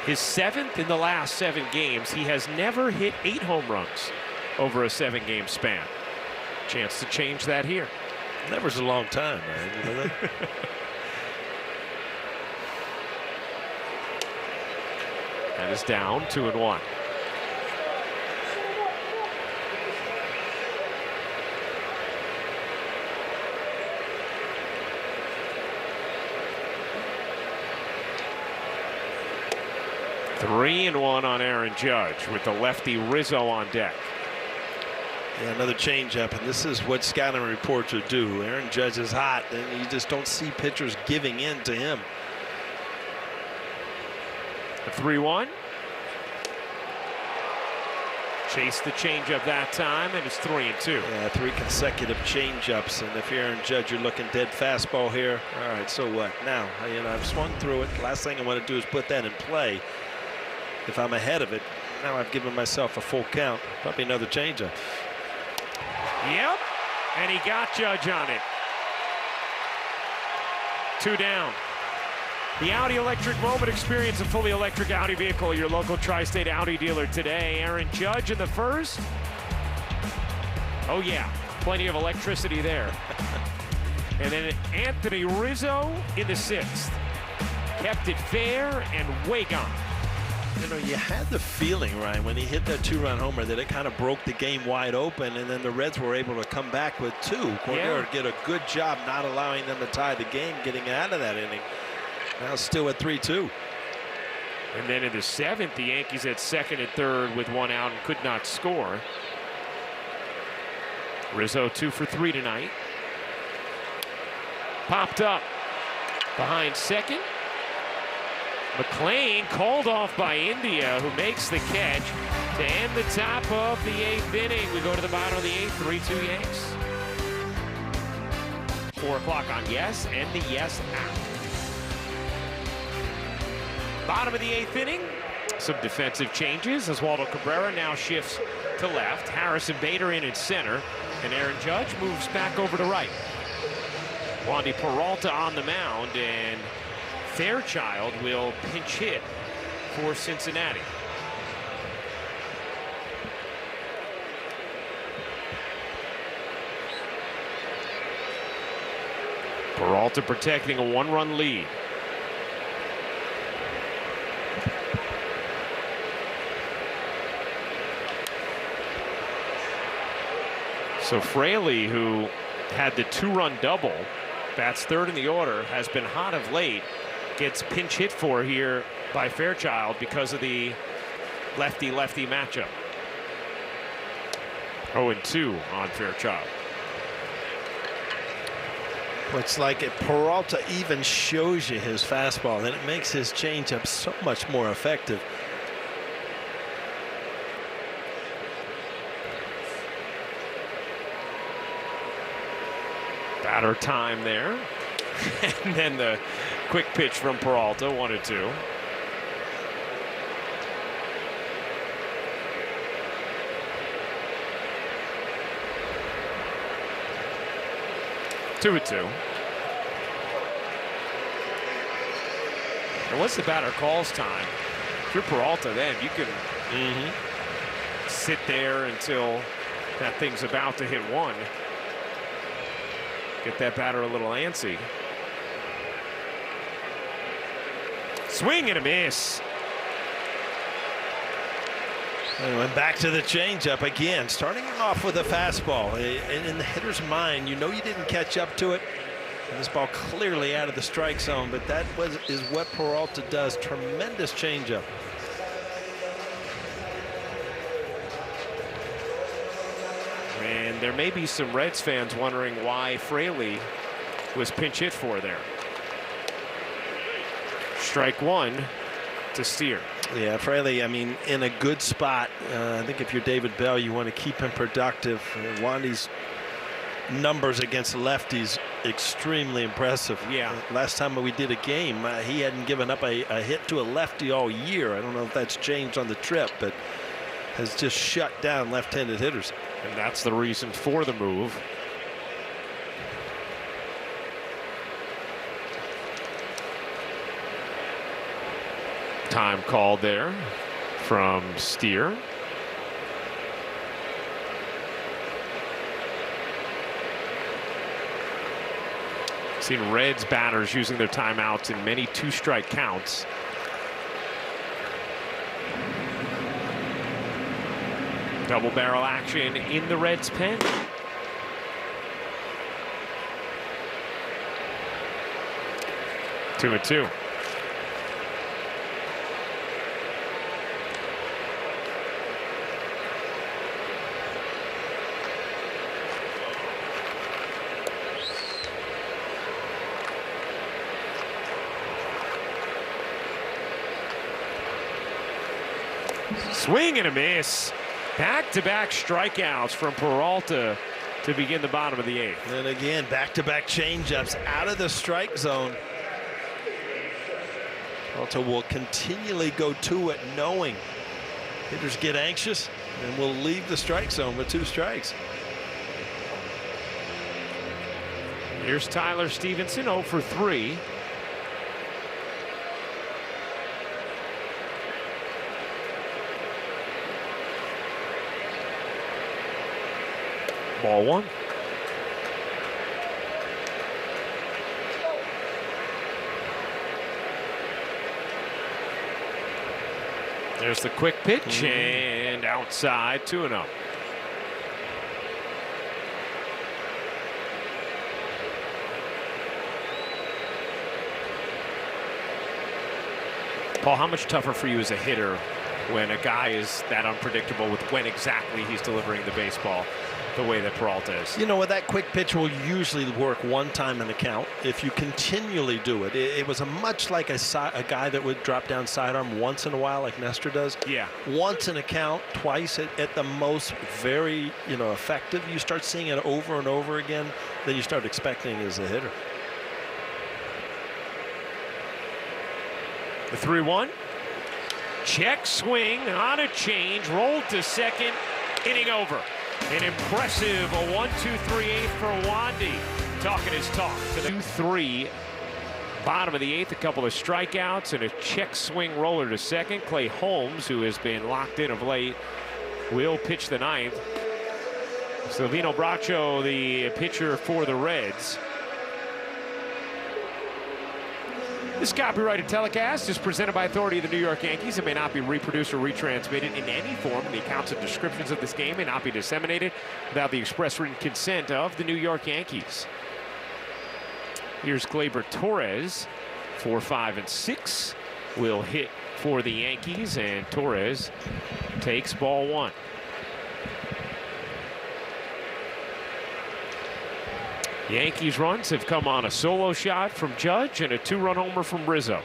His 7th in the last 7 games. He has never hit 8 home runs over a 7-game span. Chance to change that here. Never's a long time, man. You know that? That is down 2-1. Three and 1 on Aaron Judge with the lefty Rizzo on deck. Yeah, another changeup, and this is what scouting reports would do. Aaron Judge is hot, and you just don't see pitchers giving in to him. A 3-1. Chased the changeup that time, and it's 3-2. Yeah, 3 consecutive changeups, and if Aaron Judge, you're looking dead fastball here. All right, so what? Now, I've swung through it. Last thing I want to do is put that in play. If I'm ahead of it, now I've given myself a full count. Probably another changeup. Yep, and he got Judge on it. 2 down. The Audi Electric Moment. Experience a fully electric Audi vehicle at your local tri-state Audi dealer today. Aaron Judge in the first. Oh yeah, plenty of electricity there. And then Anthony Rizzo in the 6th. Kept it fair and way gone. You had the feeling, Ryan, when he hit that 2-run homer that it kind of broke the game wide open, and then the Reds were able to come back with 2. Cordero did a good job not allowing them to tie the game, getting out of that inning. Now still at 3-2. And then in the 7th, the Yankees at 2nd and 3rd with 1 out and could not score. Rizzo 2 for 3 tonight. Popped up behind second. McClain called off by India, who makes the catch to end the top of the 8th inning. We go to the bottom of the 8th, 3-2 Yanks. 4 o'clock on Yes and the Yes app. Bottom of the 8th inning, some defensive changes as Waldo Cabrera now shifts to left. Harrison Bader in at center, and Aaron Judge moves back over to right. Wandy Peralta on the mound, and Fairchild will pinch hit for Cincinnati. Peralta protecting a 1-run lead. So Fraley, who had the 2-run double, bats third in the order, has been hot of late, gets pinch hit for here by Fairchild because of the lefty-lefty matchup. 0-2 on Fairchild. It's like it, Peralta even shows you his fastball, and it makes his changeup so much more effective. Batter time there. And then the quick pitch from Peralta, 1-2. Two and two. And once the batter calls time, if you're Peralta, then you can sit there until that thing's about to hit one. Get that batter a little antsy. Swing and a miss. And went back to the changeup again, starting off with a fastball. And in the hitter's mind, you know you didn't catch up to it. And this ball clearly out of the strike zone, but that is what Peralta does. Tremendous changeup. And there may be some Reds fans wondering why Fraley was pinch hit for there. Strike one to Steer. Yeah, Fraley, I mean, in a good spot. I think if you're David Bell, you want to keep him productive. Wandy's numbers against lefties extremely impressive. Yeah. Last time we did a game, he hadn't given up a hit to a lefty all year. I don't know if that's changed on the trip, but has just shut down left-handed hitters. And that's the reason for the move. Time called there from Steer. Seen Reds batters using their timeouts in many two-strike counts. Double barrel action in the Reds pen. Two and two. Swing and a miss. Back-to-back strikeouts from Peralta to begin the bottom of the eighth. And again, back-to-back changeups out of the strike zone. Peralta will continually go to it, knowing hitters get anxious and will leave the strike zone with two strikes. Here's Tyler Stevenson, 0 for 3. Ball one. There's the quick pitch and outside, 2-0. Paul, how much tougher for you as a hitter when a guy is that unpredictable with when exactly he's delivering the baseball the way that Peralta is? You know what, that quick pitch will usually work one time in a count. If you continually do it, it was a much like a guy that would drop down sidearm once in a while like Nestor does. Yeah. Once in a count, twice at the most, very, effective. You start seeing it over and over again, then you start expecting it as a hitter. The 3-1. Check swing on a change, rolled to second, inning over. An impressive 1-2-3-8 for Wandy. Talking his talk to the 2-3 Bottom of the 8th, a couple of strikeouts and a check swing roller to second. Clay Holmes, who has been locked in of late, will pitch the 9th. Silvino Bracho, the pitcher for the Reds. This copyrighted telecast is presented by authority of the New York Yankees. It may not be reproduced or retransmitted in any form. The accounts and descriptions of this game may not be disseminated without the express written consent of the New York Yankees. Here's Gleyber Torres, 4, 5, and 6 will hit for the Yankees, and Torres takes ball 1. Yankees runs have come on a solo shot from Judge and a 2-run homer from Rizzo.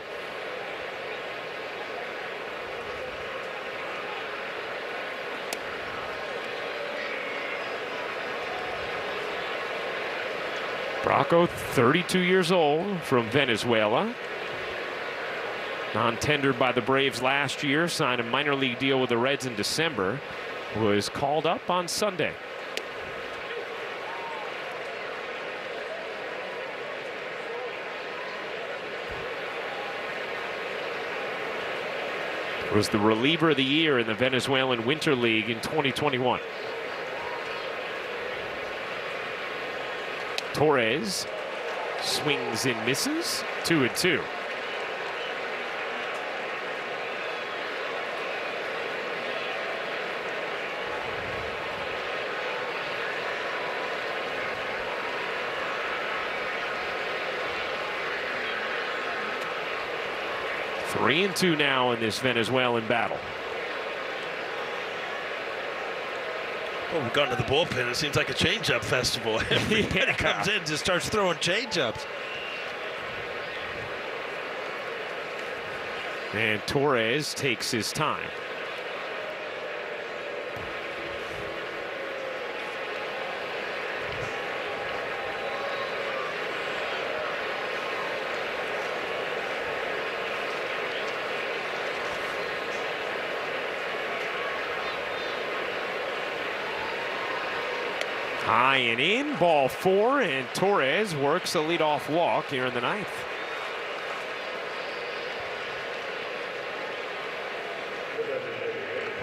Bracho, 32 years old, from Venezuela. Non-tendered by the Braves last year, signed a minor league deal with the Reds in December, was called up on Sunday. Was the reliever of the year in the Venezuelan Winter League in 2021. Torres swings and misses, 2-2. Three and 2 now in this Venezuelan battle. Well, we've gone to the bullpen. It seems like a changeup festival. Everybody comes in, just starts throwing changeups. And Torres takes his time. High and in, ball 4, and Torres works a leadoff walk here in the 9th.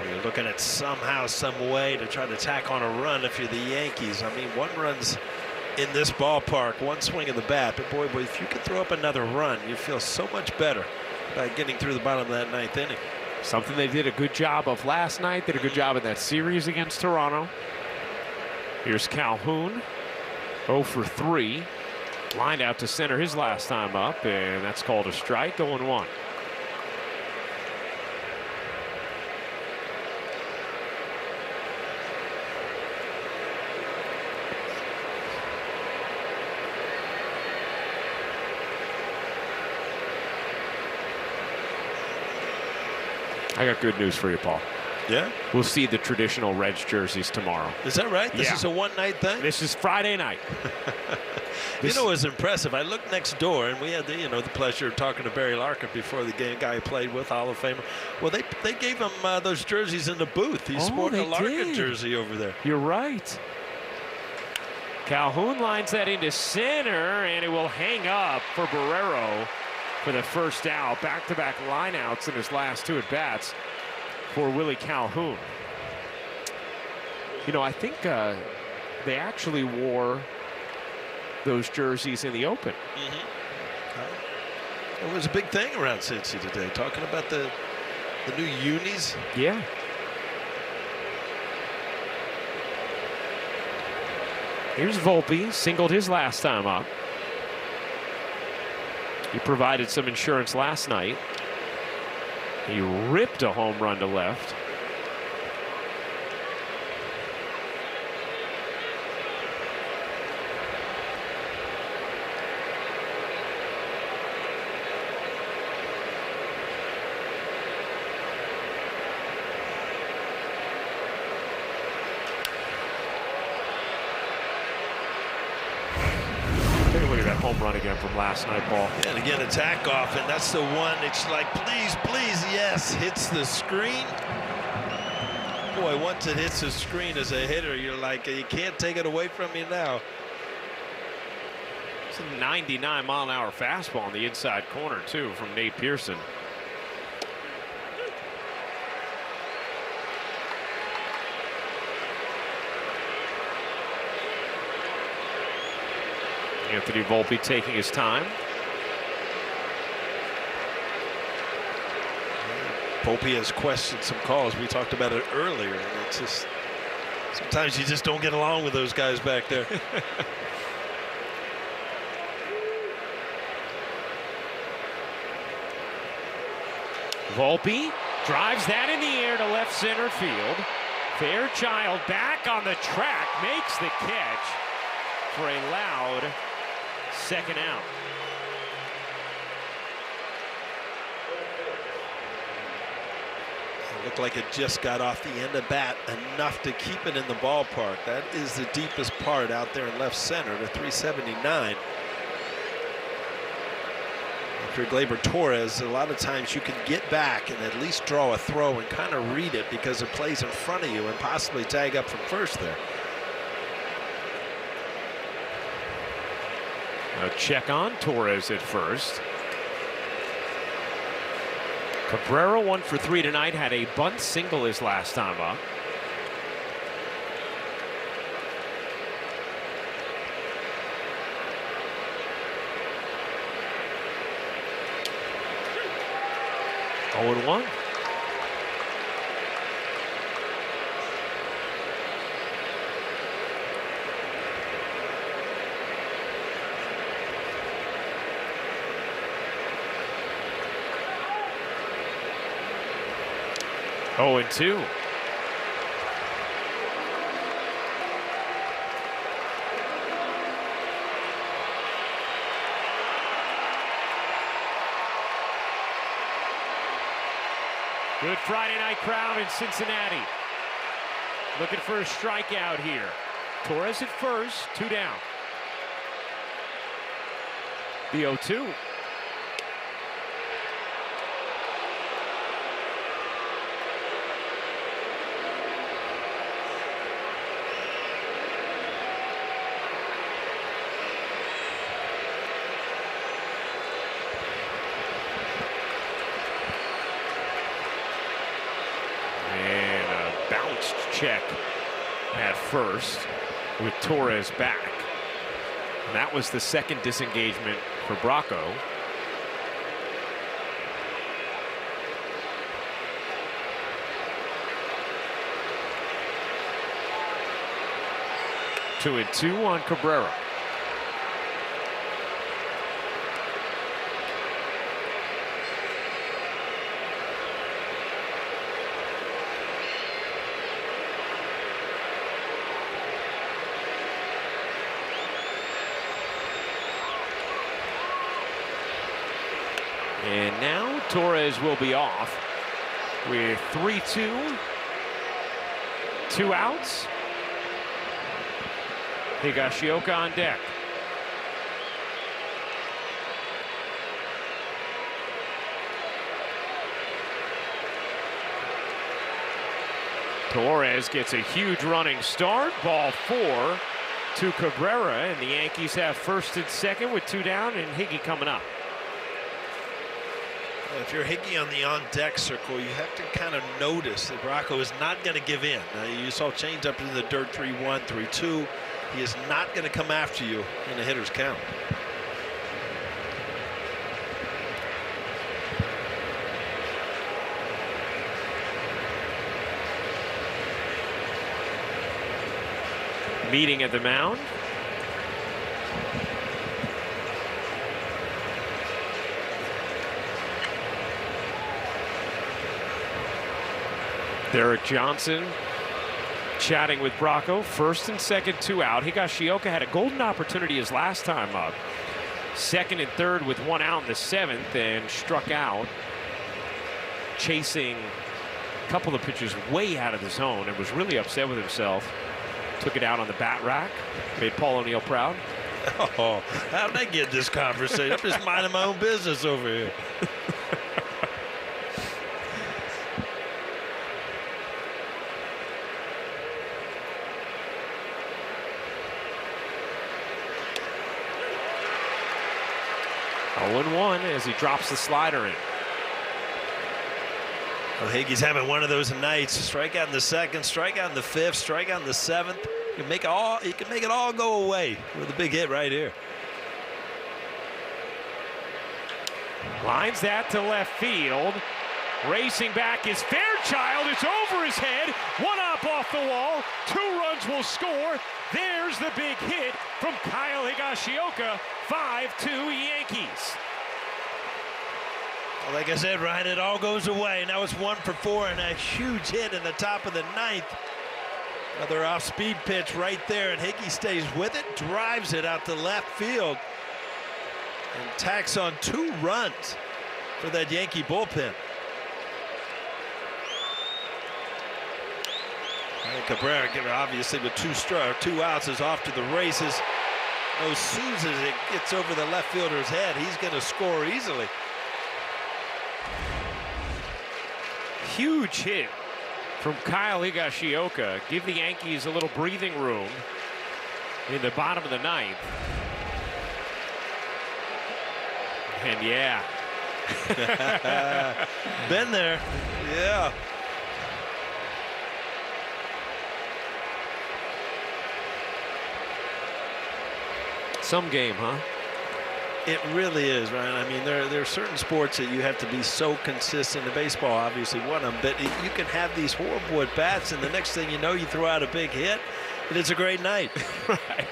You're looking at somehow, some way to try to tack on a run if you're the Yankees. I mean, 1 run's in this ballpark, 1 swing of the bat. But boy, if you could throw up another run, you feel so much better by getting through the bottom of that 9th inning. Something they did a good job of last night, did a good job in that series against Toronto. Here's Calhoun, 0 for 3. Lined out to center his last time up, and that's called a strike, 0-1. I got good news for you, Paul. Yeah? We'll see the traditional Reds jerseys tomorrow. Is that right? This Yeah. is a one-night thing? This is Friday night. You know, it was impressive. I looked next door, and we had the, the pleasure of talking to Barry Larkin before the game. Guy who played with, Hall of Famer. Well, they gave him those jerseys in the booth. He's sporting a Larkin jersey over there. You're right. Calhoun lines that into center, and it will hang up for Barrero for the first out. Back-to-back lineouts in his last 2 at-bats for Willie Calhoun. You know, I think they actually wore those jerseys in the Open. It was a big thing around Cincy today, talking about the new unis. Yeah. Here's Volpe, singled his last time up. He provided some insurance last night. He ripped a home run to left. Take a look at that home run again from last night, Paul. And again, attack off, and that's the one. It's like, please, please, yes, hits the screen. Boy, once it hits the screen as a hitter, you're like, you can't take it away from you now. It's a 99-mile-an-hour fastball on the inside corner, too, from Nate Pearson. Anthony Volpe taking his time. Volpe has questioned some calls. We talked about it earlier. It's just sometimes you just don't get along with those guys back there. Volpe drives that in the air to left center field. Fairchild back on the track, makes the catch for a loud second out. It looked like it just got off the end of bat enough to keep it in the ballpark. That is the deepest part out there in left center to 379. After Gleyber Torres, a lot of times you can get back and at least draw a throw and kind of read it because it plays in front of you and possibly tag up from first there. A check on Torres at first. Cabrera 1 for 3 tonight, had a bunt single his last time up. Oh and 1. Oh and 2. Good Friday night crowd in Cincinnati. Looking for a strikeout here. Torres at first, 2 down. The 0-2. Check at first with Torres back. And that was the second disengagement for Bracco. Two and 2 on Cabrera. And now Torres will be off with 3-2, 2 outs. Higashioka on deck. Torres gets a huge running start. Ball 4 to Cabrera, and the Yankees have first and second with 2 down, and Higgy coming up. If you're Higgy on the on-deck circle, you have to kind of notice that Bracco is not going to give in. You saw change up into the dirt 3-1, 3-2. He is not going to come after you in a hitter's count. Meeting at the mound. Derek Johnson chatting with Bracco. First and second, 2 out. Higashioka had a golden opportunity his last time up. Second and third with 1 out in the 7th and struck out. Chasing a couple of pitches way out of the zone and was really upset with himself. Took it out on the bat rack. Made Paul O'Neill proud. Oh, how'd they get this conversation? I'm just minding my own business over here. 0-1 as he drops the slider in. Well, Higgie's having one of those nights. Strikeout in the second, strikeout in the fifth, strikeout in the seventh. He can make it all go away with a big hit right here. Lines that to left field. Racing back is Fairchild. It's over his head. One up off the wall. 2 runs will score. There's the big hit from Kyle Higashioka. 5-2 Yankees. Well, like I said, Ryan, it all goes away. Now it's 1 for 4 and a huge hit in the top of the 9th. Another off-speed pitch right there, and Higgy stays with it, drives it out to left field, and tacks on 2 runs for that Yankee bullpen. And Cabrera, obviously with 2 outs, is off to the races. As soon as it gets over the left fielder's head, he's going to score easily. Huge hit from Kyle Higashioka. Give the Yankees a little breathing room in the bottom of the 9th. And yeah. Been there. Yeah. Some game, huh? It really is, Ryan. I mean, there are certain sports that you have to be so consistent. The baseball, obviously, one of them. But you can have these horrible at bats, and the next thing you know, you throw out a big hit, and it's a great night. Right.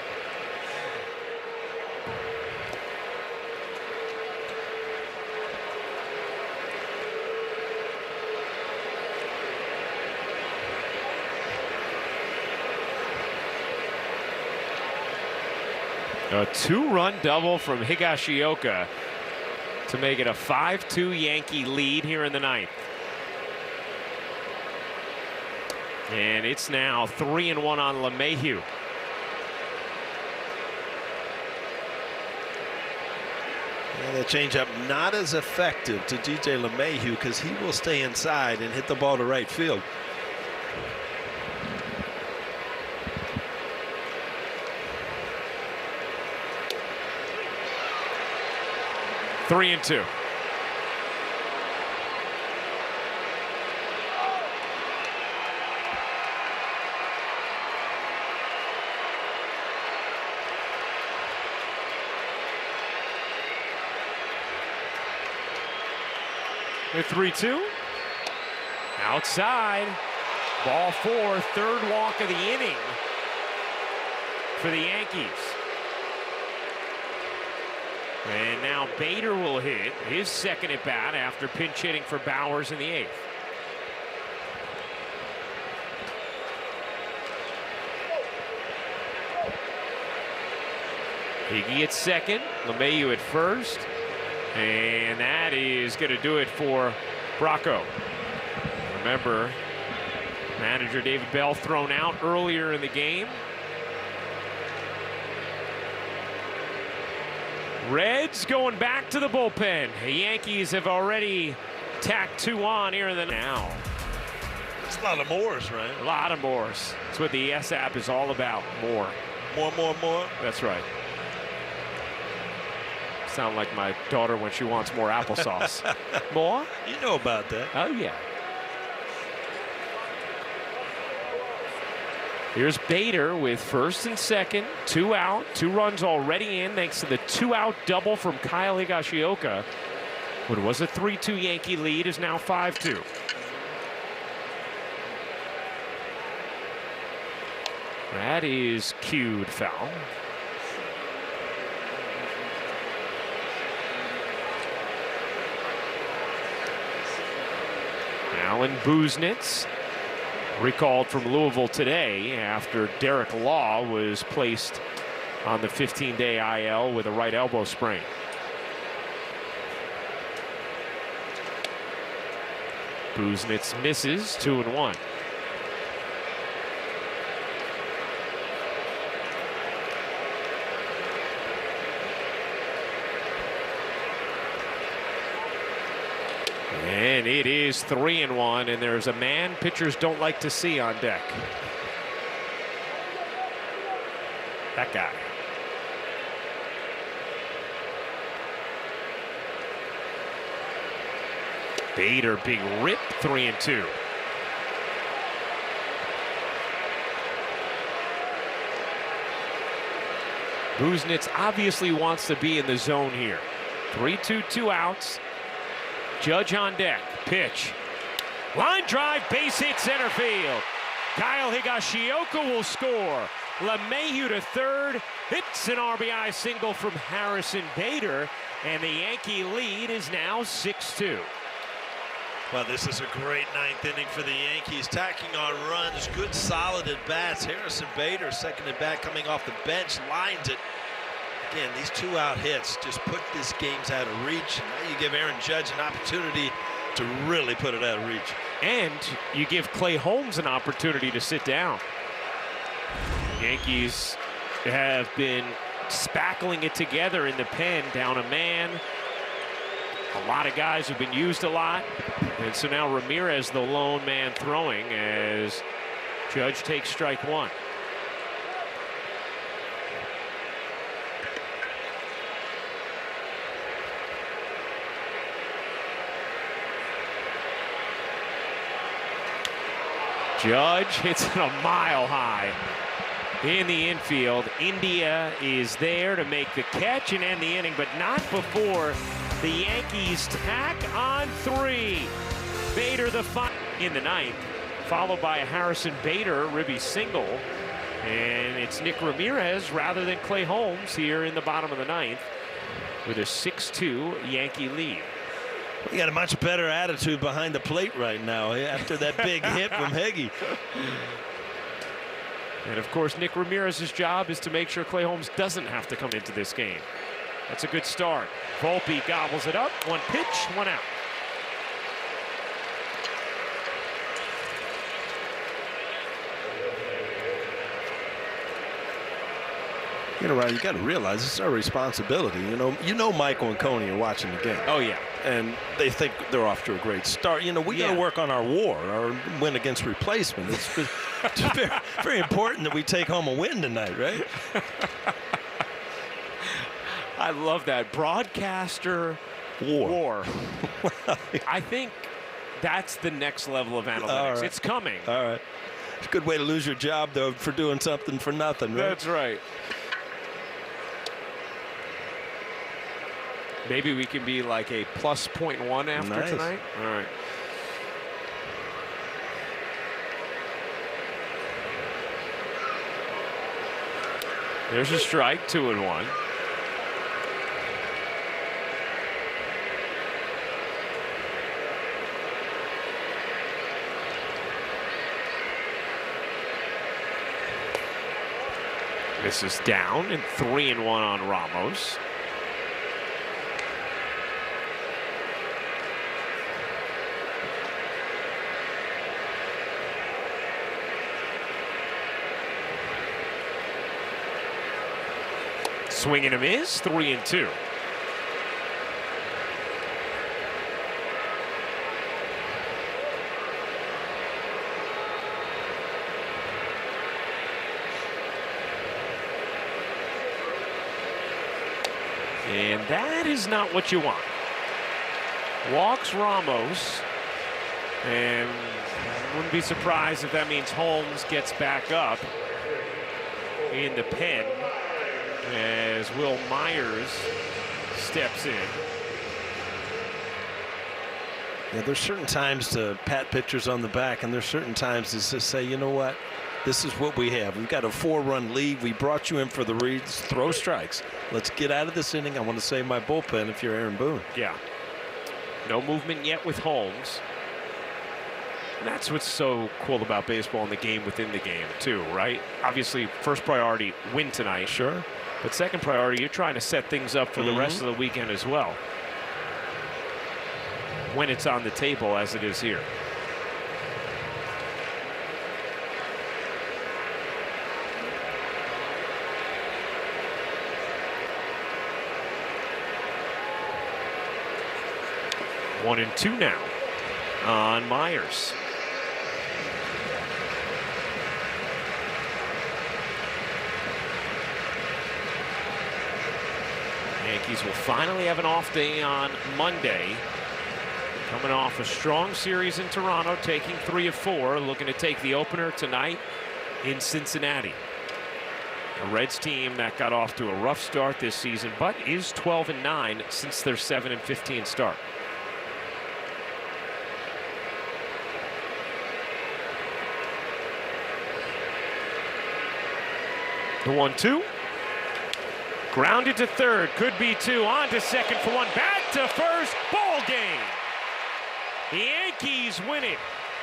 A 2-run double from Higashioka to make it a 5-2 Yankee lead here in the 9th. And it's now 3-1 on LeMahieu. Yeah, that changeup not as effective to DJ LeMahieu because he will stay inside and hit the ball to right field. Three and 2. With 3-2. Outside. Ball 4. 3rd walk of the inning for the Yankees. And now Bader will hit his 2nd at bat after pinch hitting for Bowers in the 8th. Higgy at 2nd, LeMahieu at 1st, and that is going to do it for Bracco. Remember, manager David Bell thrown out earlier in the game. Reds going back to the bullpen. The Yankees have already tacked 2 on here in the now. It's a lot of mores, right? A lot of mores. That's what the ES app is all about. More. More. That's right. Sound like my daughter when she wants more applesauce. More? You know about that. Oh, yeah. Here's Bader with 1st and 2nd, 2 out, 2 runs already in thanks to the 2-out double from Kyle Higashioka. What was a 3-2 Yankee lead is now 5-2. That is cued foul. Alan Buznitz recalled from Louisville today after Derek Law was placed on the 15-day IL with a right elbow sprain. Buznitz misses 2-1. And it is 3-1, and there's a man pitchers don't like to see on deck. That guy. Bader, big rip, 3-2. Buznitz obviously wants to be in the zone here. 3-2, 2 outs. Judge on deck. Pitch. Line drive, base hit, center field. Kyle Higashioka will score. LeMahieu to third. It's an RBI single from Harrison Bader, and the Yankee lead is now 6-2. Well, this is a great ninth inning for the Yankees, tacking on runs, good solid at bats. Harrison Bader, second at bat, coming off the bench, lines it. Again, these 2-out hits just put these games out of reach. And now you give Aaron Judge an opportunity to really put it out of reach. And you give Clay Holmes an opportunity to sit down. Yankees have been spackling it together in the pen, down a man. A lot of guys have been used a lot. And so now Ramirez, the lone man throwing, as Judge takes strike one. Judge hits it a mile high in the infield. India is there to make the catch and end the inning, but not before the Yankees tack on 3. Bader the final in the ninth, followed by a Harrison Bader ribby single. And it's Nick Ramirez rather than Clay Holmes here in the bottom of the ninth with a 6-2 Yankee lead. We got a much better attitude behind the plate right now after that big hit from Higgy. And of course, Nick Ramirez's job is to make sure Clay Holmes doesn't have to come into this game. That's a good start. Volpe gobbles it up. 1 pitch, 1 out. You know, Ryan, you got to realize this is our responsibility. You know, Michael and Coney are watching the game. Oh yeah, and they think they're off to a great start. We got to work on our WAR, our win against replacement. It's very, very important that we take home a win tonight, right? I love that broadcaster WAR. I think that's the next level of analytics. Right. It's coming. All right, it's a good way to lose your job though for doing something for nothing, right? That's right. Maybe we can be like a plus 0.1 after tonight. All right. There's a strike, 2-1. This is down, and 3-1 on Ramos. Swing and a miss, 3-2. And that is not what you want. Walks Ramos, and wouldn't be surprised if that means Holmes gets back up in the pen as Will Myers steps in. Yeah, there's certain times to pat pitchers on the back, and there's certain times to just say, you know what, this is what we have. We've got a 4-run lead. We brought you in for the reads. Throw strikes. Let's get out of this inning. I want to save my bullpen if you're Aaron Boone. Yeah. No movement yet with Holmes. And that's what's so cool about baseball and the game within the game, too, right? Obviously, first priority, win tonight. Sure. But second priority, you're trying to set things up for the rest of the weekend as well, when it's on the table as it is here. One and two now on Myers. Yankees will finally have an off day on Monday Coming off a strong series in Toronto, taking 3 of 4, looking to take the opener tonight in Cincinnati. A Reds team that got off to a rough start this season, but is 12-9 since their 7-15 start. The 1-2. Grounded to third, could be 2, on to second for 1, back to first, ball game. The Yankees win it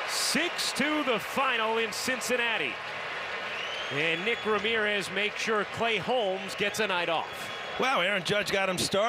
6-2 the final in Cincinnati. And Nick Ramirez makes sure Clay Holmes gets a night off. Wow, Aaron Judge got him started.